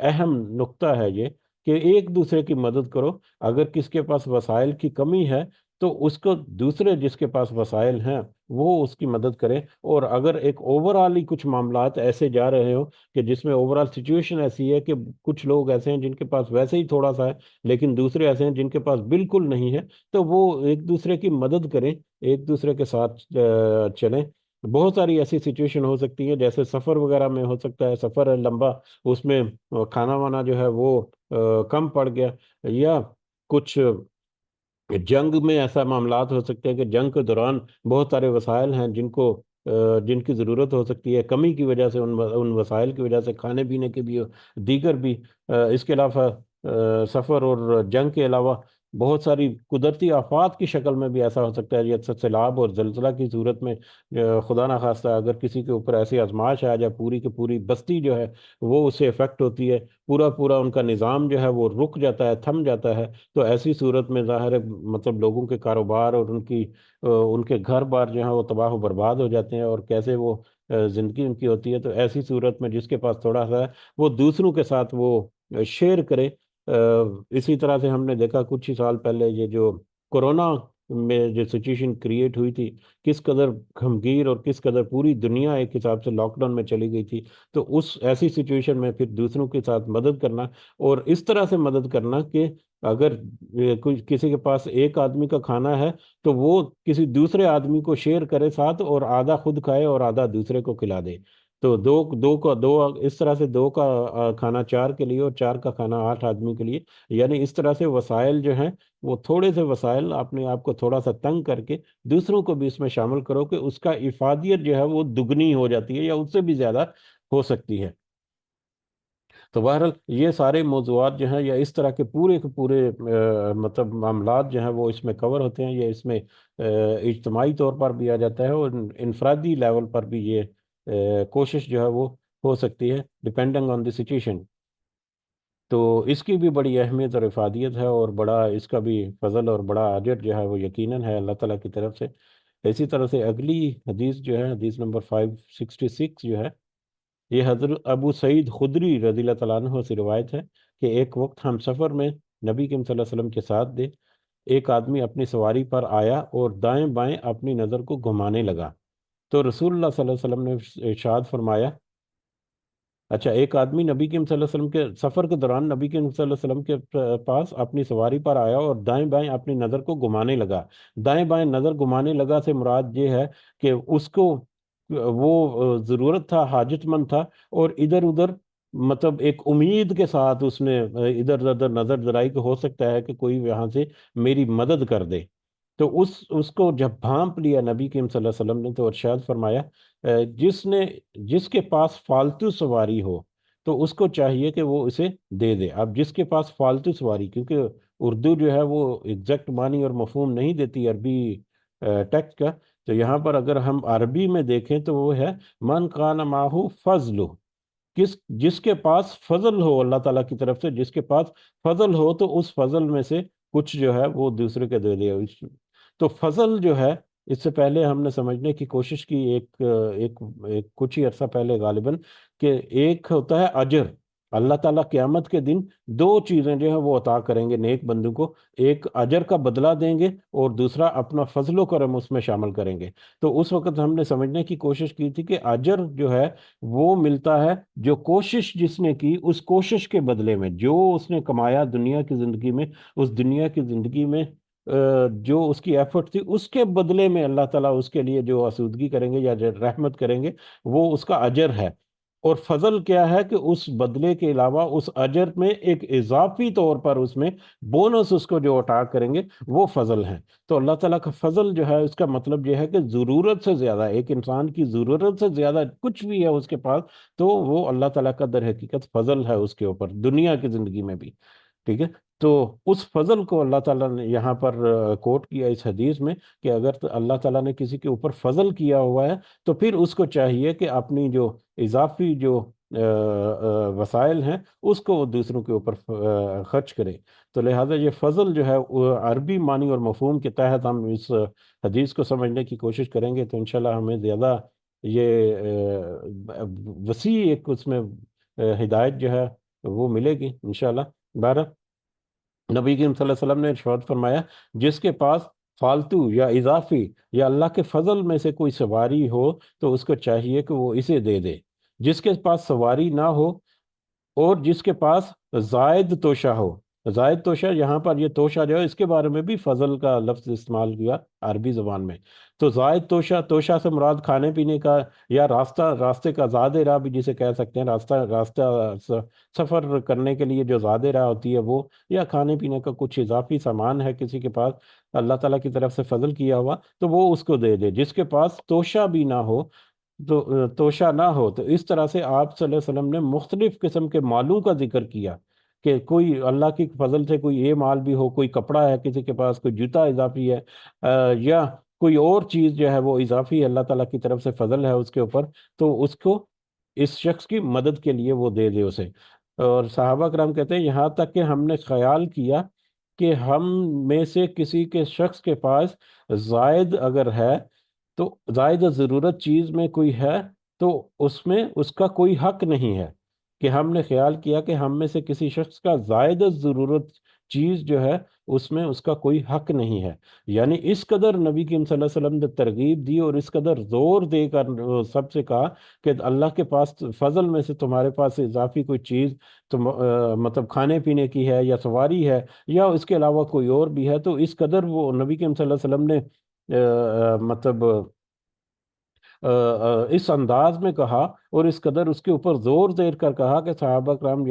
اہم نقطہ ہے یہ کہ ایک دوسرے کی مدد کرو۔ اگر کس کے پاس وسائل کی کمی ہے تو اس کو دوسرے جس کے پاس وسائل ہیں وہ اس کی مدد کرے، اور اگر ایک اوورال ہی کچھ معاملات ایسے جا رہے ہو کہ جس میں اوورال سچویشن ایسی ہے کہ کچھ لوگ ایسے ہیں جن کے پاس ویسے ہی تھوڑا سا ہے، لیکن دوسرے ایسے ہیں جن کے پاس بالکل نہیں ہے، تو وہ ایک دوسرے کی مدد کریں، ایک دوسرے کے ساتھ چلیں۔ بہت ساری ایسی سچویشن ہو سکتی ہیں، جیسے سفر وغیرہ میں ہو سکتا ہے، سفر ہے لمبا، اس میں کھانا وانا جو ہے وہ کم پڑ گیا، یا کچھ جنگ میں ایسا معاملات ہو سکتے ہیں کہ جنگ کے دوران بہت سارے وسائل ہیں جن کی ضرورت ہو سکتی ہے، کمی کی وجہ سے، ان وسائل کی وجہ سے، کھانے پینے کے بھی، دیگر بھی۔ اس کے علاوہ سفر اور جنگ کے علاوہ بہت ساری قدرتی آفات کی شکل میں بھی ایسا ہو سکتا ہے، جیسے سیلاب اور زلزلہ کی صورت میں خدا نخواستہ اگر کسی کے اوپر ایسی آزمائش آ جائے، پوری کی پوری بستی جو ہے وہ اس سے افیکٹ ہوتی ہے، پورا ان کا نظام جو ہے وہ رک جاتا ہے، تھم جاتا ہے، تو ایسی صورت میں ظاہر ہے مطلب لوگوں کے کاروبار اور ان کے گھر بار جو ہیں وہ تباہ و برباد ہو جاتے ہیں، اور کیسے وہ زندگی ان کی ہوتی ہے۔ تو ایسی صورت میں جس کے پاس تھوڑا سا ہے وہ دوسروں کے ساتھ وہ شیئر کرے۔ اسی طرح سے ہم نے دیکھا کچھ ہی سال پہلے یہ جو کورونا میں جو سچویشن کریٹ ہوئی تھی، کس قدر گھمگیر اور کس قدر پوری دنیا ایک حساب سے لاک ڈاؤن میں چلی گئی تھی، تو اس ایسی سچویشن میں پھر دوسروں کے ساتھ مدد کرنا، اور اس طرح سے مدد کرنا کہ اگر کسی کے پاس ایک آدمی کا کھانا ہے تو وہ کسی دوسرے آدمی کو شیئر کرے ساتھ، اور آدھا خود کھائے اور آدھا دوسرے کو کھلا دے۔ تو دو اس طرح سے دو کا کھانا چار کے لیے، اور چار کا کھانا آٹھ آدمی کے لیے، یعنی اس طرح سے وسائل جو ہیں وہ تھوڑے سے وسائل اپنے آپ کو تھوڑا سا تنگ کر کے دوسروں کو بھی اس میں شامل کرو کہ اس کا افادیت جو ہے وہ دگنی ہو جاتی ہے، یا اس سے بھی زیادہ ہو سکتی ہے۔ تو بہرحال یہ سارے موضوعات جو ہیں، یا اس طرح کے پورے کے پورے مطلب معاملات جو ہیں وہ اس میں کور ہوتے ہیں، یا اس میں اجتماعی طور پر بھی آ جاتا ہے، اور انفرادی لیول پر بھی یہ کوشش جو ہے وہ ہو سکتی ہے ڈپینڈنگ آن دی سچویشن۔ تو اس کی بھی بڑی اہمیت اور افادیت ہے، اور بڑا اس کا بھی فضل اور بڑا اجر جو ہے وہ یقیناً ہے اللہ تعالیٰ کی طرف سے۔ اسی طرح سے اگلی حدیث جو ہے، حدیث نمبر 566 جو ہے، یہ حضرت ابو سعید خدری رضی اللہ تعالیٰ عنہ سے روایت ہے کہ ایک وقت ہم سفر میں نبی کریم صلی اللہ علیہ وسلم کے ساتھ تھے۔ ایک آدمی اپنی سواری پر آیا اور دائیں بائیں اپنی نظر کو گھمانے لگا، تو رسول اللہ صلی اللہ علیہ وسلم نے ارشاد فرمایا، اچھا، ایک آدمی نبی کریم صلی اللہ علیہ وسلم کے سفر کے دوران نبی کریم صلی اللہ علیہ وسلم کے پاس اپنی سواری پر آیا اور دائیں بائیں اپنی نظر کو گھمانے لگا۔ دائیں بائیں نظر گھمانے لگا سے مراد یہ ہے کہ اس کو وہ ضرورت تھا، حاجت مند تھا، اور ادھر ادھر مطلب ایک امید کے ساتھ اس نے ادھر ادھر نظر درائی کہ ہو سکتا ہے کہ کوئی یہاں سے میری مدد کر دے۔ تو اس کو جب بھانپ لیا نبی کریم صلی اللہ علیہ وسلم نے، تو ارشاد فرمایا، جس کے پاس فالتو سواری ہو تو اس کو چاہیے کہ وہ اسے دے دے۔ اب جس کے پاس فالتو سواری، کیونکہ اردو جو ہے وہ ایگزیکٹ معنی اور مفہوم نہیں دیتی عربی ٹیکسٹ کا، تو یہاں پر اگر ہم عربی میں دیکھیں تو وہ ہے من کان ماہو فضل، جس کے پاس فضل ہو اللہ تعالیٰ کی طرف سے، جس کے پاس فضل ہو تو اس فضل میں سے کچھ جو ہے وہ دوسرے کے دے دے۔ تو فضل جو ہے، اس سے پہلے ہم نے سمجھنے کی کوشش کی ایک کچھ ہی عرصہ پہلے غالباً، کہ ایک ہوتا ہے اجر۔ اللہ تعالیٰ قیامت کے دن دو چیزیں جو ہیں وہ عطا کریں گے نیک بندوں کو، ایک اجر کا بدلہ دیں گے اور دوسرا اپنا فضل و کرم اس میں شامل کریں گے۔ تو اس وقت ہم نے سمجھنے کی کوشش کی تھی کہ اجر جو ہے وہ ملتا ہے جو کوشش جس نے کی، اس کوشش کے بدلے میں جو اس نے کمایا دنیا کی زندگی میں، اس دنیا کی زندگی میں جو اس کی ایفرٹ تھی، اس کے بدلے میں اللہ تعالیٰ اس کے لیے جو آسودگی کریں گے یا جو رحمت کریں گے، وہ اس کا اجر ہے۔ اور فضل کیا ہے کہ اس بدلے کے علاوہ اس اجر میں ایک اضافی طور پر اس میں بونس اس کو جو عطا کریں گے، وہ فضل ہیں۔ تو اللہ تعالیٰ کا فضل جو ہے اس کا مطلب یہ ہے کہ ضرورت سے زیادہ، ایک انسان کی ضرورت سے زیادہ کچھ بھی ہے اس کے پاس، تو وہ اللہ تعالیٰ کا در حقیقت فضل ہے اس کے اوپر دنیا کی زندگی میں بھی۔ ٹھیک ہے، تو اس فضل کو اللہ تعالیٰ نے یہاں پر کوٹ کیا اس حدیث میں، کہ اگر اللہ تعالیٰ نے کسی کے اوپر فضل کیا ہوا ہے تو پھر اس کو چاہیے کہ اپنی جو اضافی جو وسائل ہیں اس کو وہ دوسروں کے اوپر خرچ کرے۔ تو لہٰذا یہ فضل جو ہے وہ عربی معنی اور مفہوم کے تحت ہم اس حدیث کو سمجھنے کی کوشش کریں گے، تو انشاءاللہ ہمیں زیادہ یہ وسیع ایک اس میں ہدایت جو ہے وہ ملے گی انشاءاللہ۔ بارہ نبی کریم صلی اللہ علیہ وسلم نے ارشاد فرمایا، جس کے پاس فالتو یا اضافی یا اللہ کے فضل میں سے کوئی سواری ہو تو اس کو چاہیے کہ وہ اسے دے دے۔ جس کے پاس سواری نہ ہو اور جس کے پاس زائد توشہ ہو، زائد توشہ یہاں پر یہ توشہ جو ہے اس کے بارے میں بھی فضل کا لفظ استعمال کیا عربی زبان میں۔ تو زائد توشہ، توشہ سے مراد کھانے پینے کا یا راستے کا زاد راہ بھی جسے کہہ سکتے ہیں، سفر کرنے کے لیے جو زاد راہ ہوتی ہے وہ، یا کھانے پینے کا کچھ اضافی سامان ہے کسی کے پاس اللہ تعالیٰ کی طرف سے فضل کیا ہوا، تو وہ اس کو دے دے۔ جس کے پاس توشہ بھی نہ ہو، تو توشہ نہ ہو، تو اس طرح سے آپ صلی اللہ علیہ وسلم نے مختلف قسم کے مالوں کا ذکر کیا، کہ کوئی اللہ کی فضل سے کوئی یہ مال بھی ہو، کوئی کپڑا ہے کسی کے پاس، کوئی جوتا اضافی ہے، یا کوئی اور چیز جو ہے وہ اضافی ہے اللہ تعالیٰ کی طرف سے فضل ہے اس کے اوپر، تو اس کو اس شخص کی مدد کے لیے وہ دے دے اسے۔ اور صحابہ کرام کہتے ہیں یہاں تک کہ ہم نے خیال کیا کہ ہم میں سے کسی کے شخص کے پاس زائد اگر ہے، تو زائد ضرورت چیز میں کوئی ہے تو اس میں اس کا کوئی حق نہیں ہے، کہ ہم نے خیال کیا کہ ہم میں سے کسی شخص کا زائد ضرورت چیز جو ہے اس میں اس کا کوئی حق نہیں ہے۔ یعنی اس قدر نبی کریم صلی اللہ علیہ وسلم نے ترغیب دی اور اس قدر زور دے کر سب سے کہا کہ اللہ کے پاس فضل میں سے تمہارے پاس اضافی کوئی چیز تم مطلب کھانے پینے کی ہے یا سواری ہے یا اس کے علاوہ کوئی اور بھی ہے، تو اس قدر وہ نبی کریم صلی اللہ علیہ وسلم نے مطلب اس انداز میں کہا اور اس قدر اس کے اوپر زور دیر کر کہا کہ صحابہ کرام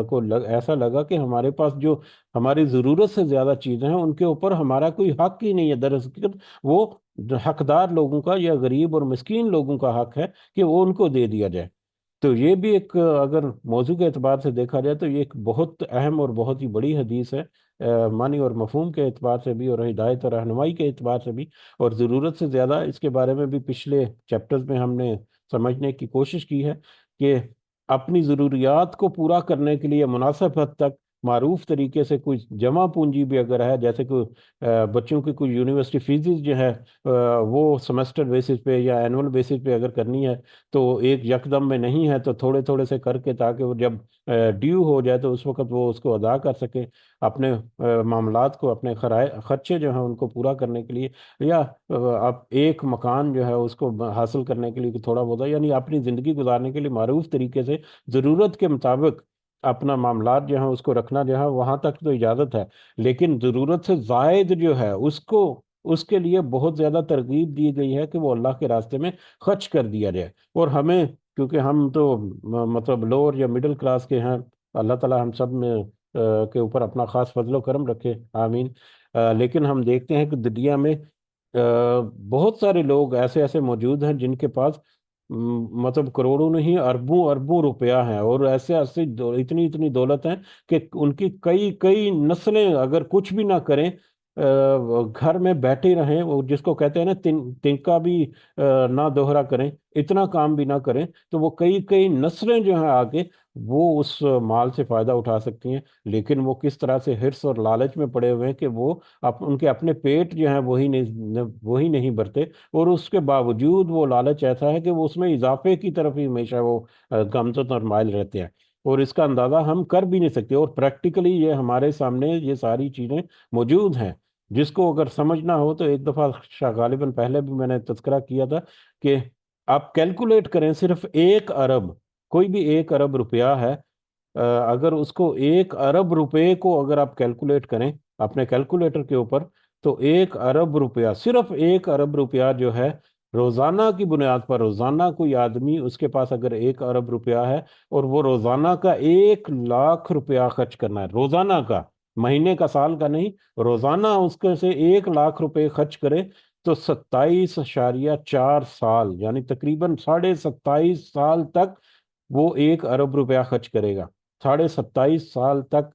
کو ایسا لگا کہ ہمارے پاس جو ہماری ضرورت سے زیادہ چیزیں ہیں ان کے اوپر ہمارا کوئی حق ہی نہیں ہے، دراصل وہ حقدار لوگوں کا یا غریب اور مسکین لوگوں کا حق ہے کہ وہ ان کو دے دیا جائے۔ تو یہ بھی ایک اگر موضوع کے اعتبار سے دیکھا جائے تو یہ ایک بہت اہم اور بہت ہی بڑی حدیث ہے، معنی اور مفہوم کے اعتبار سے بھی اور ہدایت اور رہنمائی کے اعتبار سے بھی، اور ضرورت سے زیادہ اس کے بارے میں بھی پچھلے چیپٹرز میں ہم نے سمجھنے کی کوشش کی ہے کہ اپنی ضروریات کو پورا کرنے کے لیے مناسب حد تک معروف طریقے سے کوئی جمع پونجی بھی اگر ہے، جیسے کوئی بچوں کی کوئی یونیورسٹی فیسز جو ہے وہ سمیسٹر بیسس پہ یا اینول بیسس پہ اگر کرنی ہے تو ایک یکدم میں نہیں ہے، تو تھوڑے تھوڑے سے کر کے، تاکہ وہ جب ڈیو ہو جائے تو اس وقت وہ اس کو ادا کر سکے، اپنے معاملات کو، اپنے خرچے جو ہیں ان کو پورا کرنے کے لیے، یا آپ ایک مکان جو ہے اس کو حاصل کرنے کے لیے تھوڑا بہت، یعنی اپنی زندگی گزارنے کے لیے معروف طریقے سے ضرورت کے مطابق اپنا معاملات جو ہے اس کو رکھنا جو ہے وہاں تک تو اجازت ہے، لیکن ضرورت سے زائد جو ہے اس کے لیے بہت زیادہ ترغیب دی گئی ہے کہ وہ اللہ کے راستے میں خرچ کر دیا جائے۔ اور ہمیں، کیونکہ ہم تو مطلب لوور یا مڈل کلاس کے ہیں، اللہ تعالی ہم سب میں کے اوپر اپنا خاص فضل و کرم رکھے، آمین۔ لیکن ہم دیکھتے ہیں کہ دنیا میں بہت سارے لوگ ایسے ایسے موجود ہیں جن کے پاس مطلب کروڑوں نہیں، اربوں اربوں روپیہ ہیں، اور ایسے ایسے اتنی اتنی دولت ہیں کہ ان کی کئی کئی نسلیں اگر کچھ بھی نہ کریں، گھر میں بیٹھے رہیں، وہ جس کو کہتے ہیں نا تنکا بھی نہ دوہرا کریں، اتنا کام بھی نہ کریں، تو وہ کئی کئی نسلیں جو ہیں آگے وہ اس مال سے فائدہ اٹھا سکتی ہیں۔ لیکن وہ کس طرح سے حرص اور لالچ میں پڑے ہوئے ہیں کہ وہ ان کے اپنے پیٹ جو ہیں وہی نہیں بھرتے، اور اس کے باوجود وہ لالچ ایسا ہے کہ وہ اس میں اضافے کی طرف ہی ہمیشہ وہ گامزن اور مائل رہتے ہیں، اور اس کا اندازہ ہم کر بھی نہیں سکتے، اور پریکٹیکلی یہ ہمارے سامنے یہ ساری چیزیں موجود ہیں، جس کو اگر سمجھنا ہو تو ایک دفعہ غالباً پہلے بھی میں نے تذکرہ کیا تھا کہ آپ کیلکولیٹ کریں، صرف 1 ارب، کوئی بھی 1 ارب روپیہ ہے، اگر اس کو 1 ارب روپے کو اگر آپ کیلکولیٹ کریں اپنے کیلکولیٹر کے اوپر، تو 1 ارب روپیہ، صرف 1 ارب روپیہ جو ہے روزانہ کی بنیاد پر، روزانہ کوئی آدمی اس کے پاس اگر 1 ارب روپیہ ہے اور وہ روزانہ کا 1 لاکھ روپیہ خرچ کرنا ہے، روزانہ کا، مہینے کا، سال کا نہیں، روزانہ اس کے سے 1 لاکھ روپے خرچ کرے، تو 27.4 سال، یعنی تقریباً 27.5 سال تک وہ 1 ارب روپیہ خرچ کرے گا۔ 27.5 سال تک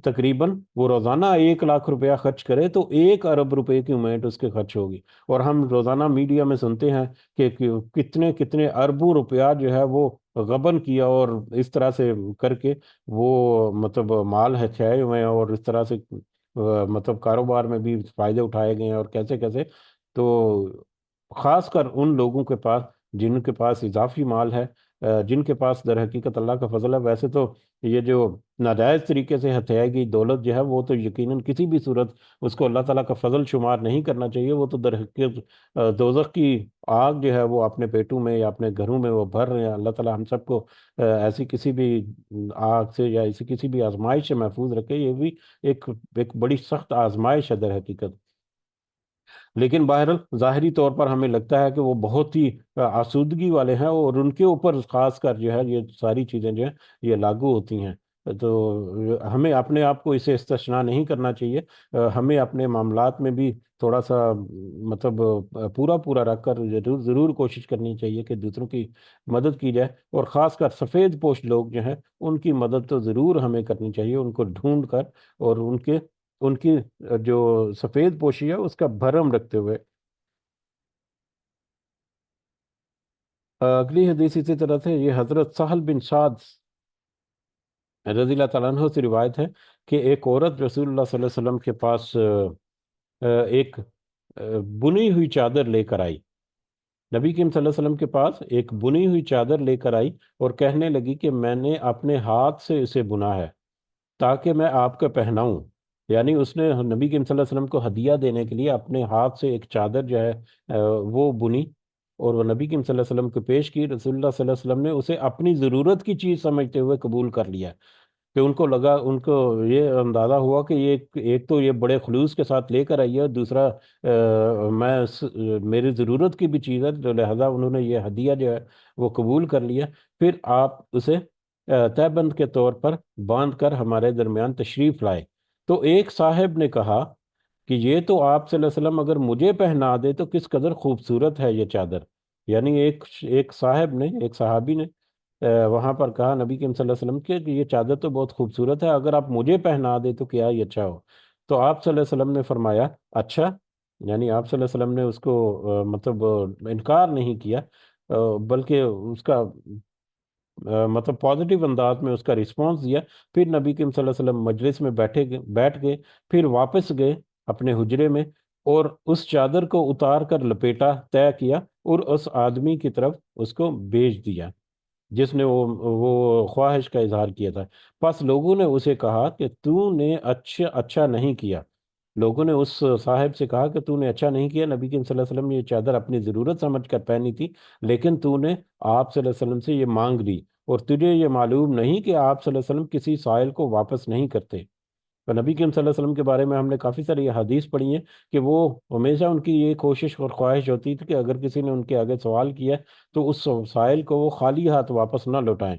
تقریباً وہ روزانہ 1 لاکھ روپیہ خرچ کرے تو 1 ارب روپے کی اماؤنٹ اس کے خرچ ہوگی۔ اور ہم روزانہ میڈیا میں سنتے ہیں کہ کتنے کتنے اربوں روپیہ جو ہے وہ غبن کیا، اور اس طرح سے کر کے وہ مطلب مال ہے چھائے ہوئے ہیں، اور اس طرح سے مطلب کاروبار میں بھی فائدے اٹھائے گئے ہیں، اور کیسے کیسے، تو خاص کر ان لوگوں کے پاس جن کے پاس اضافی مال ہے، جن کے پاس در حقیقت اللہ کا فضل ہے۔ ویسے تو یہ جو ناجائز طریقے سے ہتھیائی گئی دولت جو ہے وہ تو یقیناً کسی بھی صورت اس کو اللہ تعالیٰ کا فضل شمار نہیں کرنا چاہیے، وہ تو در حقیقت دوزخ کی آگ جو ہے وہ اپنے پیٹوں میں یا اپنے گھروں میں وہ بھر رہے ہیں۔ اللہ تعالیٰ ہم سب کو ایسی کسی بھی آگ سے یا ایسی کسی بھی آزمائش سے محفوظ رکھے، یہ بھی ایک بڑی سخت آزمائش ہے در حقیقت۔ لیکن بہرحال ظاہری طور پر ہمیں لگتا ہے کہ وہ بہت ہی آسودگی والے ہیں، اور ان کے اوپر خاص کر جو ہے یہ ساری چیزیں جو ہیں یہ لاگو ہوتی ہیں، تو ہمیں اپنے آپ کو اسے استثناء نہیں کرنا چاہیے، ہمیں اپنے معاملات میں بھی تھوڑا سا مطلب پورا پورا رکھ کر ضرور ضرور کوشش کرنی چاہیے کہ دوسروں کی مدد کی جائے، اور خاص کر سفید پوش لوگ جو ہیں ان کی مدد تو ضرور ہمیں کرنی چاہیے، ان کو ڈھونڈ کر، اور ان کی جو سفید پوشی ہے اس کا بھرم رکھتے ہوئے۔ اگلی حدیث اسی طرح سے، یہ حضرت سہل بن سعد رضی اللہ تعالیٰ عنہ سے روایت ہے کہ ایک عورت رسول اللہ صلی اللہ علیہ وسلم کے پاس ایک بنی ہوئی چادر لے کر آئی، نبی کریم صلی اللہ علیہ وسلم کے پاس ایک بنی ہوئی چادر لے کر آئی، اور کہنے لگی کہ میں نے اپنے ہاتھ سے اسے بنا ہے تاکہ میں آپ کو پہناؤں، یعنی اس نے نبی کریم صلی اللہ علیہ وسلم کو ہدیہ دینے کے لیے اپنے ہاتھ سے ایک چادر جو ہے وہ بنی، اور وہ نبی کریم صلی اللہ علیہ وسلم کو پیش کی، رسول اللہ صلی اللہ علیہ وسلم نے اسے اپنی ضرورت کی چیز سمجھتے ہوئے قبول کر لیا، کہ ان کو لگا، ان کو یہ اندازہ ہوا کہ یہ ایک تو یہ بڑے خلوص کے ساتھ لے کر آئی ہے، اور دوسرا میری ضرورت کی بھی چیز ہے، تو لہذا انہوں نے یہ ہدیہ جو ہے وہ قبول کر لیا۔ پھر آپ اسے تہ بند کے طور پر باندھ کر ہمارے درمیان تشریف لائے، تو ایک صاحب نے کہا کہ یہ تو آپ صلی اللہ علیہ وسلم اگر مجھے پہنا دے تو کس قدر خوبصورت ہے یہ چادر، یعنی ایک صاحب نے، ایک صحابی نے وہاں پر کہا نبی کریم صلی اللہ علیہ وسلم کہ یہ چادر تو بہت خوبصورت ہے، اگر آپ مجھے پہنا دے تو کیا ہی اچھا ہو۔ تو آپ صلی اللہ علیہ وسلم نے فرمایا اچھا، یعنی آپ صلی اللہ علیہ وسلم نے اس کو مطلب انکار نہیں کیا، بلکہ اس کا مطلب پازیٹیو انداز میں اس کا رسپانس دیا۔ پھر نبی کریم صلی اللہ علیہ وسلم مجلس میں بیٹھ گئے، پھر واپس گئے اپنے حجرے میں، اور اس چادر کو اتار کر لپیٹا، طے کیا، اور اس آدمی کی طرف اس کو بھیج دیا جس نے وہ خواہش کا اظہار کیا تھا۔ پس لوگوں نے اسے کہا کہ تو نے اچھا نہیں کیا۔ لوگوں نے اس صاحب سے کہا کہ تو نے اچھا نہیں کیا، نبی کریم صلی اللہ علیہ وسلم نے یہ چادر اپنی ضرورت سمجھ کر پہنی تھی، لیکن تو نے آپ صلی اللہ علیہ وسلم سے یہ مانگ لی، اور تجھے یہ معلوم نہیں کہ آپ صلی اللہ علیہ وسلم کسی سائل کو واپس نہیں کرتے۔ تو نبی کریم صلی اللہ علیہ وسلم کے بارے میں ہم نے کافی ساری حدیث پڑھی ہیں کہ وہ ہمیشہ ان کی یہ کوشش اور خواہش ہوتی تھی کہ اگر کسی نے ان کے آگے سوال کیا تو اس سائل کو وہ خالی ہاتھ واپس نہ لوٹائیں۔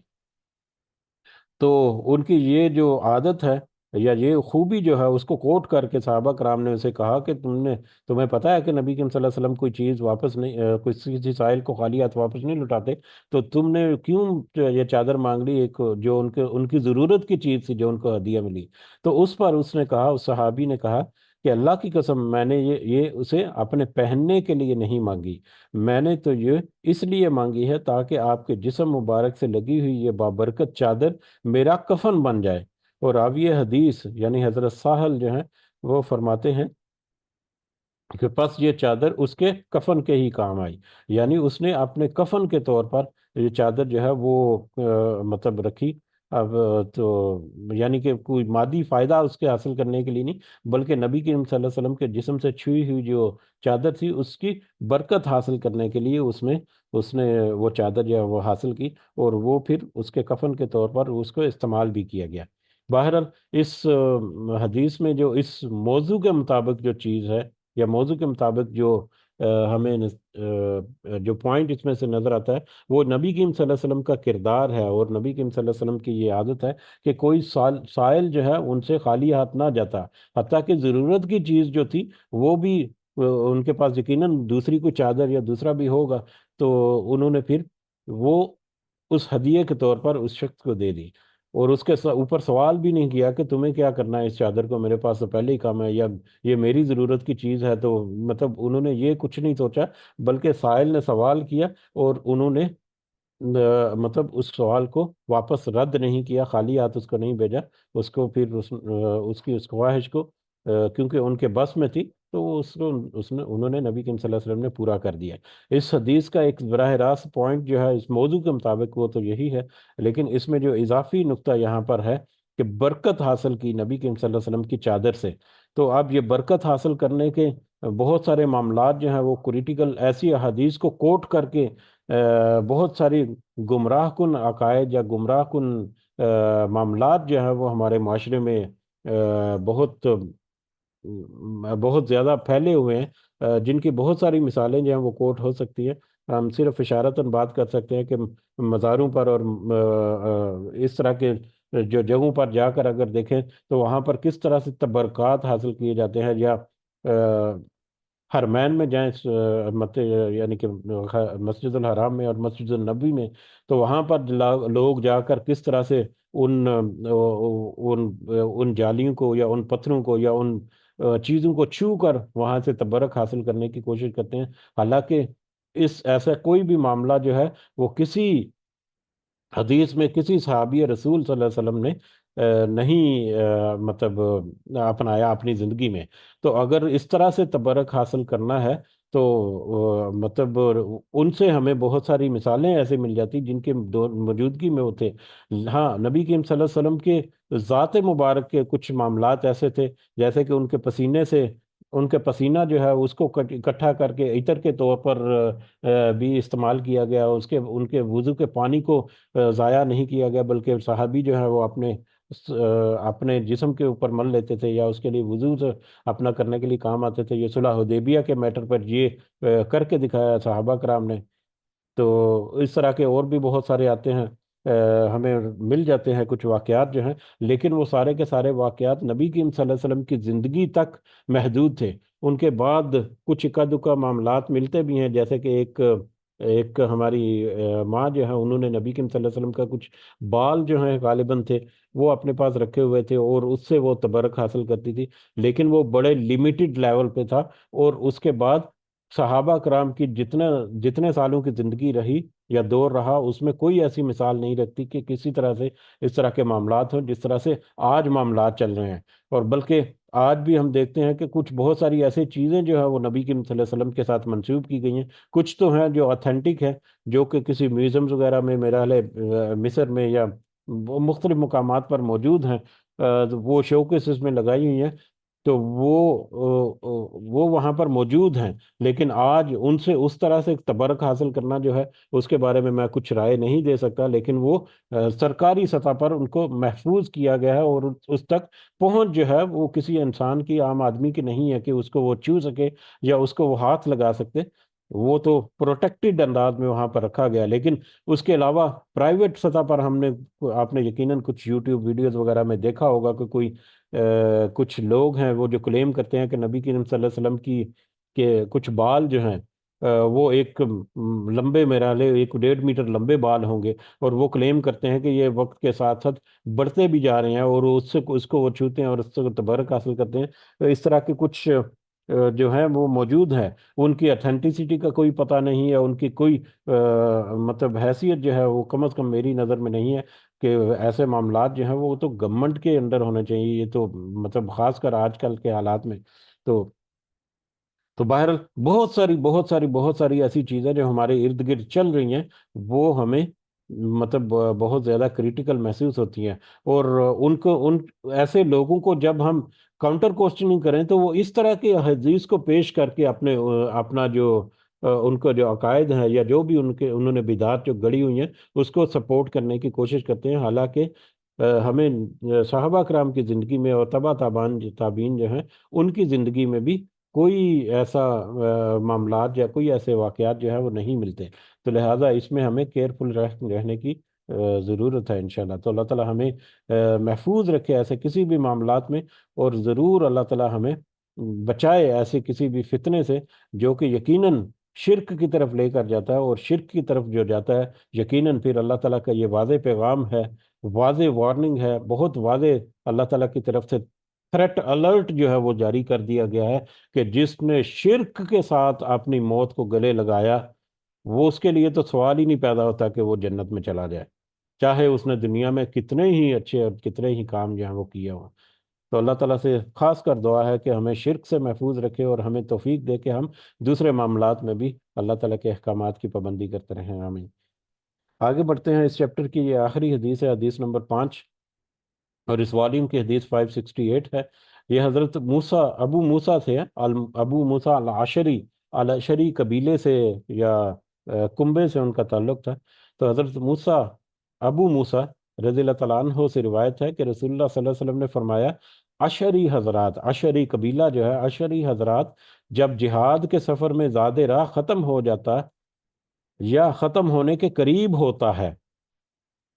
تو ان کی یہ جو عادت ہے یا یہ خوبی جو ہے، اس کو کوٹ کر کے صحابہ کرام نے اسے کہا کہ تمہیں پتہ ہے کہ نبی کریم صلی اللہ علیہ وسلم کوئی چیز واپس نہیں، کسی سائل کو خالی ہاتھ واپس نہیں لوٹاتے، تو تم نے کیوں یہ چادر مانگ لی، ایک جو ان کی ضرورت کی چیز تھی جو ان کو ہدیہ ملی؟ تو اس پر اس نے کہا، اس صحابی نے کہا کہ اللہ کی قسم، میں نے یہ اسے اپنے پہننے کے لیے نہیں مانگی، میں نے تو یہ اس لیے مانگی ہے تاکہ آپ کے جسم مبارک سے لگی ہوئی یہ بابرکت چادر میرا کفن بن جائے۔ اور راوی حدیث یعنی حضرت ساحل جو ہیں، وہ فرماتے ہیں کہ پس یہ چادر اس کے کفن کے ہی کام آئی، یعنی اس نے اپنے کفن کے طور پر یہ چادر جو ہے وہ مطلب رکھی۔ اب تو یعنی کہ کوئی مادی فائدہ اس کے حاصل کرنے کے لیے نہیں، بلکہ نبی کریم صلی اللہ علیہ وسلم کے جسم سے چھوئی ہوئی جو چادر تھی اس کی برکت حاصل کرنے کے لیے اس نے وہ چادر جو ہے وہ حاصل کی، اور وہ پھر اس کے کفن کے طور پر اس کو استعمال بھی کیا گیا۔ بہرحال اس حدیث میں جو اس موضوع کے مطابق جو چیز ہے، یا موضوع کے مطابق جو ہمیں جو پوائنٹ اس میں سے نظر آتا ہے، وہ نبی کریم صلی اللہ علیہ وسلم کا کردار ہے، اور نبی کریم صلی اللہ علیہ وسلم کی یہ عادت ہے کہ کوئی سائل جو ہے ان سے خالی ہاتھ نہ جاتا، حتیٰ کہ ضرورت کی چیز جو تھی وہ بھی ان کے پاس یقیناً دوسری کوئی چادر یا دوسرا بھی ہوگا، تو انہوں نے پھر وہ اس ہدیے کے طور پر اس شخص کو دے دی، اور اس کے اوپر سوال بھی نہیں کیا کہ تمہیں کیا کرنا ہے اس چادر کو، میرے پاس تو پہلے ہی کام ہے، یا یہ میری ضرورت کی چیز ہے، تو مطلب انہوں نے یہ کچھ نہیں سوچا، بلکہ سائل نے سوال کیا اور انہوں نے مطلب اس سوال کو واپس رد نہیں کیا، خالی ہاتھ اس کو نہیں بھیجا، اس کو پھر اس کی اس خواہش کو کیونکہ ان کے بس میں تھی، تو وہ انہوں نے نبی کریم صلی اللہ علیہ وسلم نے پورا کر دیا۔ اس حدیث کا ایک براہ راست پوائنٹ جو ہے اس موضوع کے مطابق وہ تو یہی ہے، لیکن اس میں جو اضافی نقطہ یہاں پر ہے کہ برکت حاصل کی نبی کریم صلی اللہ علیہ وسلم کی چادر سے، تو اب یہ برکت حاصل کرنے کے بہت سارے معاملات جو ہیں وہ کریٹیکل ایسی احادیث کو کوٹ کر کے بہت ساری گمراہ کن عقائد یا گمراہ کن معاملات جو ہیں وہ ہمارے معاشرے میں بہت زیادہ پھیلے ہوئے ہیں، جن کی بہت ساری مثالیں جو ہیں وہ کوٹ ہو سکتی ہیں۔ ہم صرف اشارتاً بات کر سکتے ہیں کہ مزاروں پر اور اس طرح کے جو جگہوں پر جا کر اگر دیکھیں تو وہاں پر کس طرح سے تبرکات حاصل کیے جاتے ہیں، یا حرمین میں جائیں، یعنی کہ مسجد الحرام میں اور مسجد النبی میں، تو وہاں پر لوگ جا کر کس طرح سے ان جالیوں کو یا ان پتھروں کو یا ان چیزوں کو چھو کر وہاں سے تبرک حاصل کرنے کی کوشش کرتے ہیں، حالانکہ ایسا کوئی بھی معاملہ جو ہے وہ کسی حدیث میں کسی صحابی رسول صلی اللہ علیہ وسلم نے نہیں مطلب اپنایا اپنی زندگی میں۔ تو اگر اس طرح سے تبرک حاصل کرنا ہے تو مطلب ان سے ہمیں بہت ساری مثالیں ایسے مل جاتی جن کے موجودگی میں ہوتے۔ ہاں، نبی کریم صلی اللہ علیہ وسلم کے ذات مبارک کے کچھ معاملات ایسے تھے، جیسے کہ ان کے پسینے سے، ان کے پسینہ جو ہے اس کو اکٹھا کر کے عطر کے طور پر بھی استعمال کیا گیا، ان کے وضو کے پانی کو ضائع نہیں کیا گیا، بلکہ صحابی جو ہے وہ اپنے جسم کے اوپر مل لیتے تھے، یا اس کے لیے وضو سے اپنا کرنے کے لیے کام آتے تھے۔ یہ صلح حدیبیہ کے میٹر پر یہ کر کے دکھایا صحابہ کرام نے۔ تو اس طرح کے اور بھی بہت سارے آتے ہیں، ہمیں مل جاتے ہیں کچھ واقعات جو ہیں، لیکن وہ سارے کے سارے واقعات نبی کریم صلی اللہ علیہ وسلم کی زندگی تک محدود تھے۔ ان کے بعد کچھ اکا دکا معاملات ملتے بھی ہیں، جیسے کہ ایک ہماری ماں جو ہے، انہوں نے نبی کریم صلی اللہ علیہ وسلم کا کچھ بال جو ہیں غالباً تھے وہ اپنے پاس رکھے ہوئے تھے، اور اس سے وہ تبرک حاصل کرتی تھی، لیکن وہ بڑے لیمیٹڈ لیول پہ تھا۔ اور اس کے بعد صحابہ کرام کی جتنے سالوں کی زندگی رہی، یا دور رہا اس میں کوئی ایسی مثال نہیں رکھتی کہ کسی طرح سے اس طرح کے معاملات ہوں جس طرح سے آج معاملات چل رہے ہیں۔ اور بلکہ آج بھی ہم دیکھتے ہیں کہ کچھ بہت ساری ایسی چیزیں جو ہے وہ نبی کریم صلی اللہ علیہ وسلم کے ساتھ منسوب کی گئی ہیں، کچھ تو ہیں جو اتھینٹک ہے، جو کہ کسی میوزیمز وغیرہ میں میرا خیال ہے مصر میں یا وہ مختلف مقامات پر موجود ہیں، وہ شو کیسز میں لگائی ہوئی ہیں، تو وہ وہاں پر موجود ہیں۔ لیکن آج ان سے اس طرح سے تبرک حاصل کرنا جو ہے اس کے بارے میں کچھ رائے نہیں دے سکتا، لیکن وہ سرکاری سطح پر ان کو محفوظ کیا گیا ہے، اور اس تک پہنچ جو ہے وہ کسی انسان کی، عام آدمی کی نہیں ہے کہ اس کو وہ چھو سکے یا اس کو وہ ہاتھ لگا سکتے۔ وہ تو پروٹیکٹڈ انداز میں وہاں پر رکھا گیا، لیکن اس کے علاوہ پرائیویٹ سطح پر آپ نے یقیناً کچھ یوٹیوب ویڈیوز وغیرہ میں دیکھا ہوگا کہ کچھ لوگ ہیں وہ جو کلیم کرتے ہیں کہ نبی کریم صلی اللہ علیہ وسلم کی کہ کچھ بال جو ہیں وہ ایک لمبے، میرا لے 1.5 میٹر لمبے بال ہوں گے، اور وہ کلیم کرتے ہیں کہ یہ وقت کے ساتھ ساتھ بڑھتے بھی جا رہے ہیں، اور اس کو وہ چھوتے ہیں اور اس سے تبرک حاصل کرتے ہیں۔ تو اس طرح کے کچھ جو ہیں وہ موجود ہیں، ان کی اتھینٹسٹی کا کوئی پتہ نہیں ہے، ان کی کوئی مطلب حیثیت جو ہے وہ کم از کم میری نظر میں نہیں ہے کہ ایسے معاملات جو ہیں وہ تو گورنمنٹ کے انڈر ہونے چاہیے، یہ تو مطلب خاص کر آج کل کے حالات میں۔ تو بہرحال بہت ساری ایسی چیزیں جو ہمارے ارد گرد چل رہی ہیں، وہ ہمیں مطلب بہت زیادہ کریٹیکل محسوس ہوتی ہیں، اور ان ایسے لوگوں کو جب ہم کاؤنٹر کوسچننگ کریں تو وہ اس طرح کے حدیث کو پیش کر کے اپنا جو ان کا جو عقائد ہیں یا جو بھی انہوں نے بدعات جو گڑی ہوئی ہیں اس کو سپورٹ کرنے کی کوشش کرتے ہیں، حالانکہ ہمیں صحابہ کرام کی زندگی میں اور تابعین جو ہیں ان کی زندگی میں بھی کوئی ایسا معاملات یا کوئی ایسے واقعات جو ہے وہ نہیں ملتے۔ تو لہٰذا اس میں ہمیں کیئرفل رہنے کی ضرورت ہے انشاءاللہ۔ تو اللہ تعالی ہمیں محفوظ رکھے ایسے کسی بھی معاملات میں، اور ضرور اللہ تعالی ہمیں بچائے ایسے کسی بھی فتنے سے جو کہ یقیناً شرک کی طرف لے کر جاتا ہے، اور شرک کی طرف جو جاتا ہے یقیناً پھر اللہ تعالیٰ کا یہ واضح پیغام ہے، واضح وارننگ ہے، بہت واضح اللہ تعالیٰ کی طرف سے تھریٹ الرٹ جو ہے وہ جاری کر دیا گیا ہے کہ جس نے شرک کے ساتھ اپنی موت کو گلے لگایا، وہ اس کے لیے تو سوال ہی نہیں پیدا ہوتا کہ وہ جنت میں چلا جائے، چاہے اس نے دنیا میں کتنے ہی اچھے اور کتنے ہی کام جو ہیں وہ کیے ہوں۔ تو اللہ تعالیٰ سے خاص کر دعا ہے کہ ہمیں شرک سے محفوظ رکھے، اور ہمیں توفیق دے کہ ہم دوسرے معاملات میں بھی اللہ تعالیٰ کے احکامات کی پابندی کرتے رہیں، آمین۔ آگے بڑھتے ہیں، اس چیپٹر کی یہ آخری حدیث ہے، حدیث نمبر 5، اور اس والیوم کی حدیث 568 ہے۔ یہ حضرت ابو موسیٰ سے ہے، ابو موسیٰ الاشری قبیلے سے یا کنبے سے ان کا تعلق تھا۔ تو حضرت ابو موسیٰ رضی اللہ تعالیٰ عنہ سے روایت ہے کہ رسول اللہ صلی اللہ علیہ وسلم نے فرمایا، عشری حضرات، عشری قبیلہ جو ہے، عشری حضرات جب جہاد کے سفر میں زاد راہ ختم ہو جاتا یا ختم ہونے کے قریب ہوتا ہے،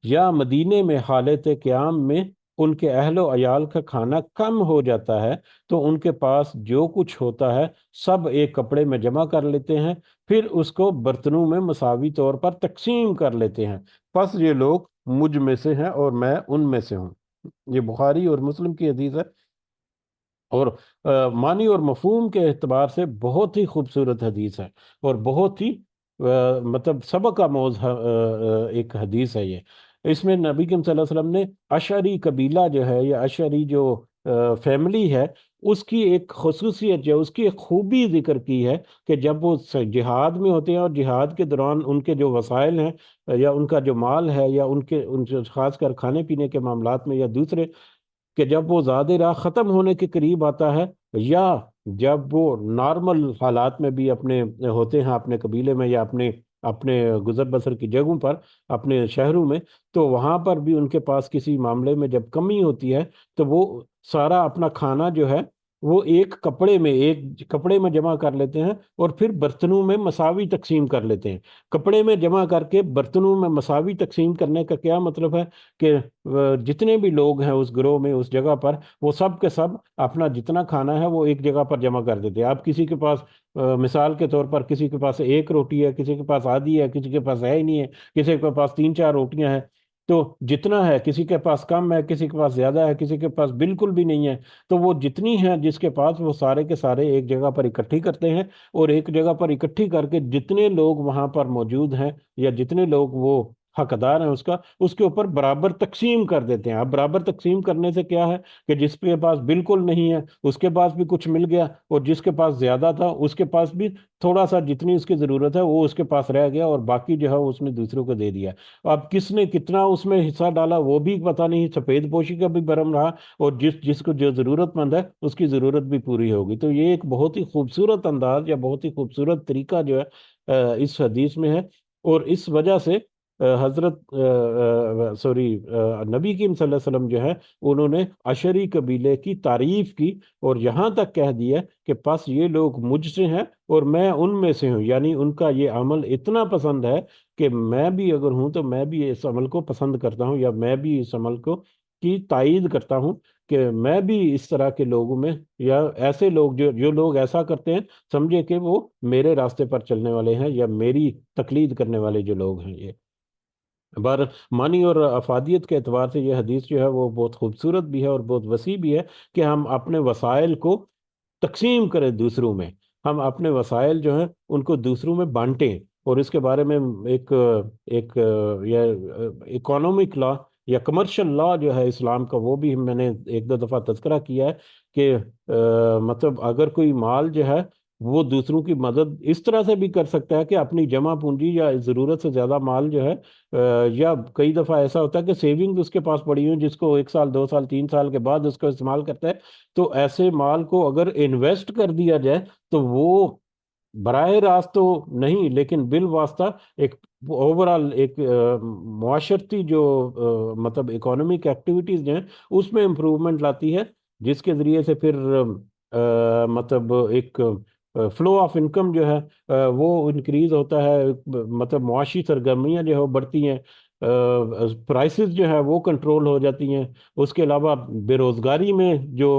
یا مدینے میں حالت قیام میں ان کے اہل و عیال کا کھانا کم ہو جاتا ہے، تو ان کے پاس جو کچھ ہوتا ہے سب ایک کپڑے میں جمع کر لیتے ہیں، پھر اس کو برتنوں میں مساوی طور پر تقسیم کر لیتے ہیں۔ پس یہ لوگ مجھ میں سے ہیں اور میں ان میں سے ہوں۔ یہ بخاری اور مسلم کی حدیث ہے، اور معنی اور مفہوم کے اعتبار سے بہت ہی خوبصورت حدیث ہے، اور بہت ہی مطلب سبق آموز ایک حدیث ہے یہ۔ اس میں نبی کریم صلی اللہ علیہ وسلم نے اشعری قبیلہ جو ہے یا اشعری جو فیملی ہے اس کی ایک خصوصیت جو اس کی ایک خوبی ذکر کی ہے کہ جب وہ جہاد میں ہوتے ہیں اور جہاد کے دوران ان کے جو وسائل ہیں یا ان کا جو مال ہے یا ان کے خاص کر کھانے پینے کے معاملات میں یا دوسرے، کہ جب وہ زاد راہ ختم ہونے کے قریب آتا ہے، یا جب وہ نارمل حالات میں بھی اپنے ہوتے ہیں اپنے قبیلے میں یا اپنے گزر بسر کی جگہوں پر، اپنے شہروں میں، تو وہاں پر بھی ان کے پاس کسی معاملے میں جب کمی ہوتی ہے تو وہ سارا اپنا کھانا جو ہے وہ ایک کپڑے میں جمع کر لیتے ہیں، اور پھر برتنوں میں مساوی تقسیم کر لیتے ہیں۔ کپڑے میں جمع کر کے برتنوں میں مساوی تقسیم کرنے کا کیا مطلب ہے کہ جتنے بھی لوگ ہیں اس گروہ میں اس جگہ پر، وہ سب کے سب اپنا جتنا کھانا ہے وہ ایک جگہ پر جمع کر دیتے ہیں۔ اب کسی کے پاس مثال کے طور پر کسی کے پاس ایک روٹی ہے، کسی کے پاس آدھی ہے، کسی کے پاس ہے ہی نہیں ہے، کسی کے پاس 3-4 روٹیاں ہیں، تو جتنا ہے کسی کے پاس کم ہے، کسی کے پاس زیادہ ہے، کسی کے پاس بالکل بھی نہیں ہے، تو وہ جتنی ہے جس کے پاس، وہ سارے کے سارے ایک جگہ پر اکٹھی کرتے ہیں، اور ایک جگہ پر اکٹھی کر کے جتنے لوگ وہاں پر موجود ہیں یا جتنے لوگ وہ حقدار ہیں اس کے اوپر برابر تقسیم کر دیتے ہیں۔ اب برابر تقسیم کرنے سے کیا ہے کہ جس کے پاس بالکل نہیں ہے اس کے پاس بھی کچھ مل گیا، اور جس کے پاس زیادہ تھا اس کے پاس بھی تھوڑا سا، جتنی اس کی ضرورت ہے وہ اس کے پاس رہ گیا، اور باقی جو ہے اس نے دوسروں کو دے دیا۔ اب کس نے کتنا اس میں حصہ ڈالا وہ بھی پتہ نہیں، سفید پوشی کا بھی برہم رہا، اور جس جس کو جو ضرورت مند ہے اس کی ضرورت بھی پوری ہوگی۔ تو یہ ایک بہت ہی خوبصورت انداز یا بہت ہی خوبصورت طریقہ جو ہے اس حدیث میں ہے، اور اس وجہ سے نبی کریم صلی اللہ علیہ وسلم جو ہے انہوں نے اشری قبیلے کی تعریف کی، اور یہاں تک کہہ دیا کہ پس یہ لوگ مجھ سے ہیں اور میں ان میں سے ہوں، یعنی ان کا یہ عمل اتنا پسند ہے کہ میں بھی اگر ہوں تو میں بھی اس عمل کو پسند کرتا ہوں، یا میں بھی اس عمل کو کی تائید کرتا ہوں، کہ میں بھی اس طرح کے لوگوں میں، یا ایسے لوگ جو لوگ ایسا کرتے ہیں سمجھے کہ وہ میرے راستے پر چلنے والے ہیں یا میری تقلید کرنے والے جو لوگ ہیں یہ۔ بار معنی اور افادیت کے اعتبار سے یہ حدیث جو ہے وہ بہت خوبصورت بھی ہے اور بہت وسیع بھی ہے، کہ ہم اپنے وسائل کو تقسیم کریں دوسروں میں، ہم اپنے وسائل جو ہیں ان کو دوسروں میں بانٹیں۔ اور اس کے بارے میں ایک ایک یہ اکانومک لا یا کمرشل لا جو ہے اسلام کا، وہ بھی میں نے ایک دو دفعہ تذکرہ کیا ہے، کہ مطلب اگر کوئی مال جو ہے وہ دوسروں کی مدد اس طرح سے بھی کر سکتا ہے کہ اپنی جمع پونجی یا ضرورت سے زیادہ مال جو ہے، یا کئی دفعہ ایسا ہوتا ہے کہ سیونگ اس کے پاس پڑی ہوئی جس کو 1 سال 2 سال 3 سال کے بعد اس کو استعمال کرتا ہے، تو ایسے مال کو اگر انویسٹ کر دیا جائے تو وہ براہ راست تو نہیں، لیکن بالواسطہ ایک اوورال ایک معاشرتی جو مطلب اکانومک ایکٹیویٹیز جو ہیں اس میں امپروومنٹ لاتی ہے، جس کے ذریعے سے پھر مطلب ایک فلو آف انکم جو ہے وہ انکریز ہوتا ہے، مطلب معاشی سرگرمیاں جو ہے وہ بڑھتی ہیں، پرائسز جو ہے وہ کنٹرول ہو جاتی ہیں، اس کے علاوہ بے روزگاری میں جو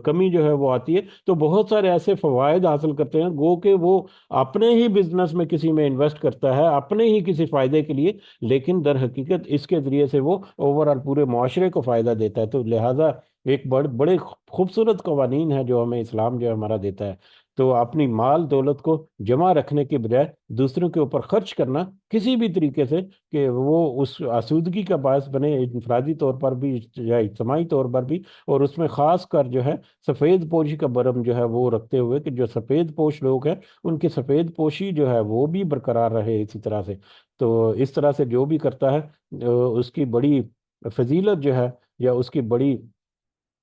کمی جو ہے وہ آتی ہے، تو بہت سارے ایسے فوائد حاصل کرتے ہیں گو کہ وہ اپنے ہی بزنس میں کسی میں انویسٹ کرتا ہے اپنے ہی کسی فائدے کے لیے، لیکن در حقیقت اس کے ذریعے سے وہ اوورال پورے معاشرے کو فائدہ دیتا ہے۔ تو لہٰذا ایک بڑے خوبصورت قوانین ہے جو ہمیں اسلام جو ہے ہمارا دیتا ہے۔ تو اپنی مال دولت کو جمع رکھنے کے بجائے دوسروں کے اوپر خرچ کرنا کسی بھی طریقے سے کہ وہ اس آسودگی کا باعث بنے، انفرادی طور پر بھی یا اجتماعی طور پر بھی، اور اس میں خاص کر جو ہے سفید پوشی کا برہم جو ہے وہ رکھتے ہوئے کہ جو سفید پوش لوگ ہیں ان کی سفید پوشی جو ہے وہ بھی برقرار رہے اسی طرح سے۔ تو اس طرح سے جو بھی کرتا ہے اس کی بڑی فضیلت جو ہے یا اس کی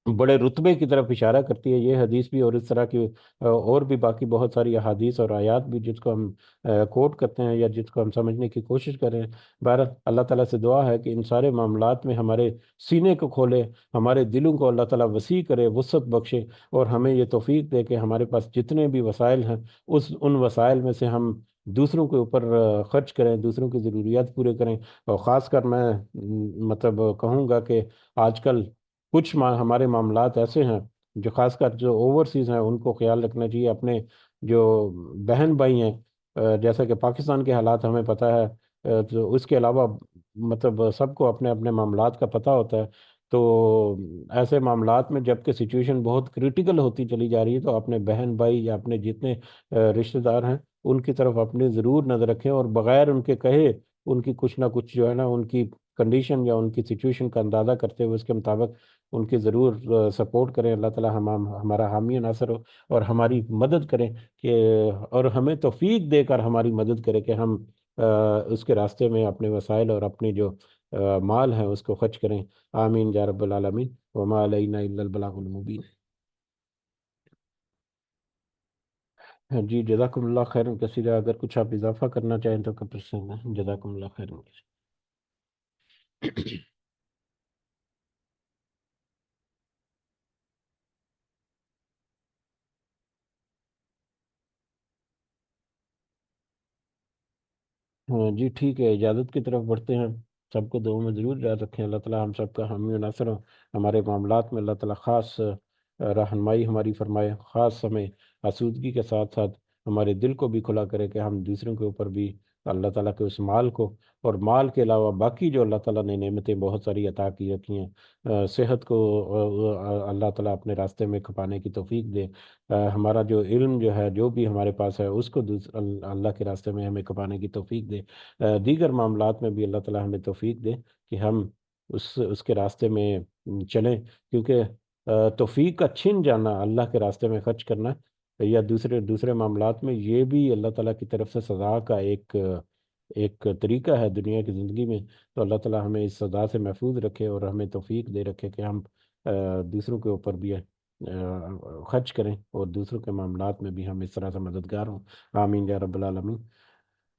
بڑے رتبے کی طرف اشارہ کرتی ہے یہ حدیث بھی، اور اس طرح کی اور بھی باقی بہت ساری احادیث اور آیات بھی جس کو ہم کوٹ کرتے ہیں یا جس کو ہم سمجھنے کی کوشش کر رہے ہیں۔ بہرحال اللہ تعالیٰ سے دعا ہے کہ ان سارے معاملات میں ہمارے سینے کو کھولے، ہمارے دلوں کو اللہ تعالیٰ وسیع کرے، وسعت بخشے، اور ہمیں یہ توفیق دے کہ ہمارے پاس جتنے بھی وسائل ہیں ان وسائل میں سے ہم دوسروں کے اوپر خرچ کریں، دوسروں کی ضروریات پورے کریں۔ اور خاص کر میں مطلب کہوں گا کہ آج کل کچھ ہمارے معاملات ایسے ہیں جو خاص کر جو اوورسیز ہیں ان کو خیال رکھنا چاہیے، اپنے جو بہن بھائی ہیں، جیسا کہ پاکستان کے حالات ہمیں پتہ ہے، تو اس کے علاوہ مطلب سب کو اپنے اپنے معاملات کا پتہ ہوتا ہے، تو ایسے معاملات میں جب کہ سچویشن بہت کریٹیکل ہوتی چلی جا رہی ہے تو اپنے بہن بھائی یا اپنے جتنے رشتہ دار ہیں ان کی طرف اپنی ضرور نظر رکھیں، اور بغیر ان کے کہے ان کی کچھ نہ کچھ جو ہے نا ان کی کنڈیشن یا ان کی سچویشن کا اندازہ کرتے ہوئے اس کے مطابق ان کی ضرور سپورٹ کریں۔ اللہ تعالیٰ ہمارا حامی و ناصر ہو اور ہماری مدد کریں، کہ اور ہمیں توفیق دے کر ہماری مدد کرے کہ ہم اس کے راستے میں اپنے وسائل اور اپنی جو مال ہیں اس کو خرچ کریں۔ آمین یا رب العالمین، وما علینا الا البلاغ المبین۔ جی جزاکم اللہ خیرن کثیرہ، اگر کچھ آپ اضافہ کرنا چاہیں تو کر سکتے ہیں۔ جزاکم اللہ خیرن کثیرہ۔ ہاں جی ٹھیک ہے، اجازت کی طرف بڑھتے ہیں۔ سب کو دعاؤں میں ضرور یاد رکھیں، اللہ تعالیٰ ہم سب کا حامی و ناصر ہو، ہمارے معاملات میں اللہ تعالیٰ خاص رہنمائی ہماری فرمائے، خاص ہمیں آسودگی کے ساتھ ساتھ ہمارے دل کو بھی کھلا کرے کہ ہم دوسروں کے اوپر بھی اللہ تعالیٰ کے اس مال کو، اور مال کے علاوہ باقی جو اللہ تعالیٰ نے نعمتیں بہت ساری عطا کی رکھی ہیں، صحت کو اللہ تعالیٰ اپنے راستے میں کھپانے کی توفیق دے، ہمارا جو علم جو ہے جو بھی ہمارے پاس ہے اس کو اللہ کے راستے میں ہمیں کھپانے کی توفیق دے، دیگر معاملات میں بھی اللہ تعالیٰ ہمیں توفیق دے کہ ہم اس کے راستے میں چلیں، کیونکہ توفیق کا چھن جانا اللہ کے راستے میں خرچ کرنا یا دوسرے دوسرے معاملات میں، یہ بھی اللہ تعالیٰ کی طرف سے سزا کا ایک طریقہ ہے دنیا کی زندگی میں۔ تو اللہ تعالیٰ ہمیں اس سزا سے محفوظ رکھے اور ہمیں توفیق دے رکھے کہ ہم دوسروں کے اوپر بھی خرچ کریں اور دوسروں کے معاملات میں بھی ہم اس طرح سے مددگار ہوں۔ آمین یا رب العالمین۔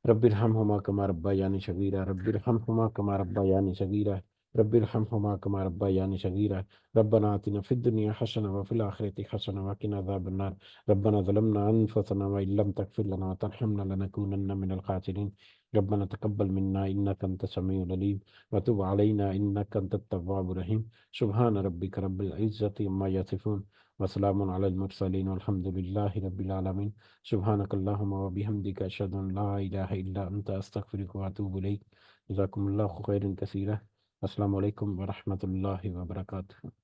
رب ارحمہما کما ربیانی صغیرا، رب ارحمہما کما ربیانی صغیرا، رب ارحمہما کما ربیانی صغیرا، ربنا آتنا فی الدنیا حسنہ وفی الآخرۃ حسنہ وقنا عذاب النار، ربنا ظلمنا انفسنا وان لم تغفر لنا وترحمنا لنکونن من الخاسرین، ربنا تقبل منا انک انت السمیع العلیم وتب علینا انک انت التواب الرحیم، سبحان ربک رب العزۃ عما یصفون وسلام علی المرسلین والحمد للہ رب العالمین۔ سبحانک اللہم و بحمدک اشہد ان لا الہ الا انت استغفرک واتوب الیک۔ جزاکم اللہ خیرا کثیرا۔ السلام علیکم ورحمۃ اللہ وبرکاتہ۔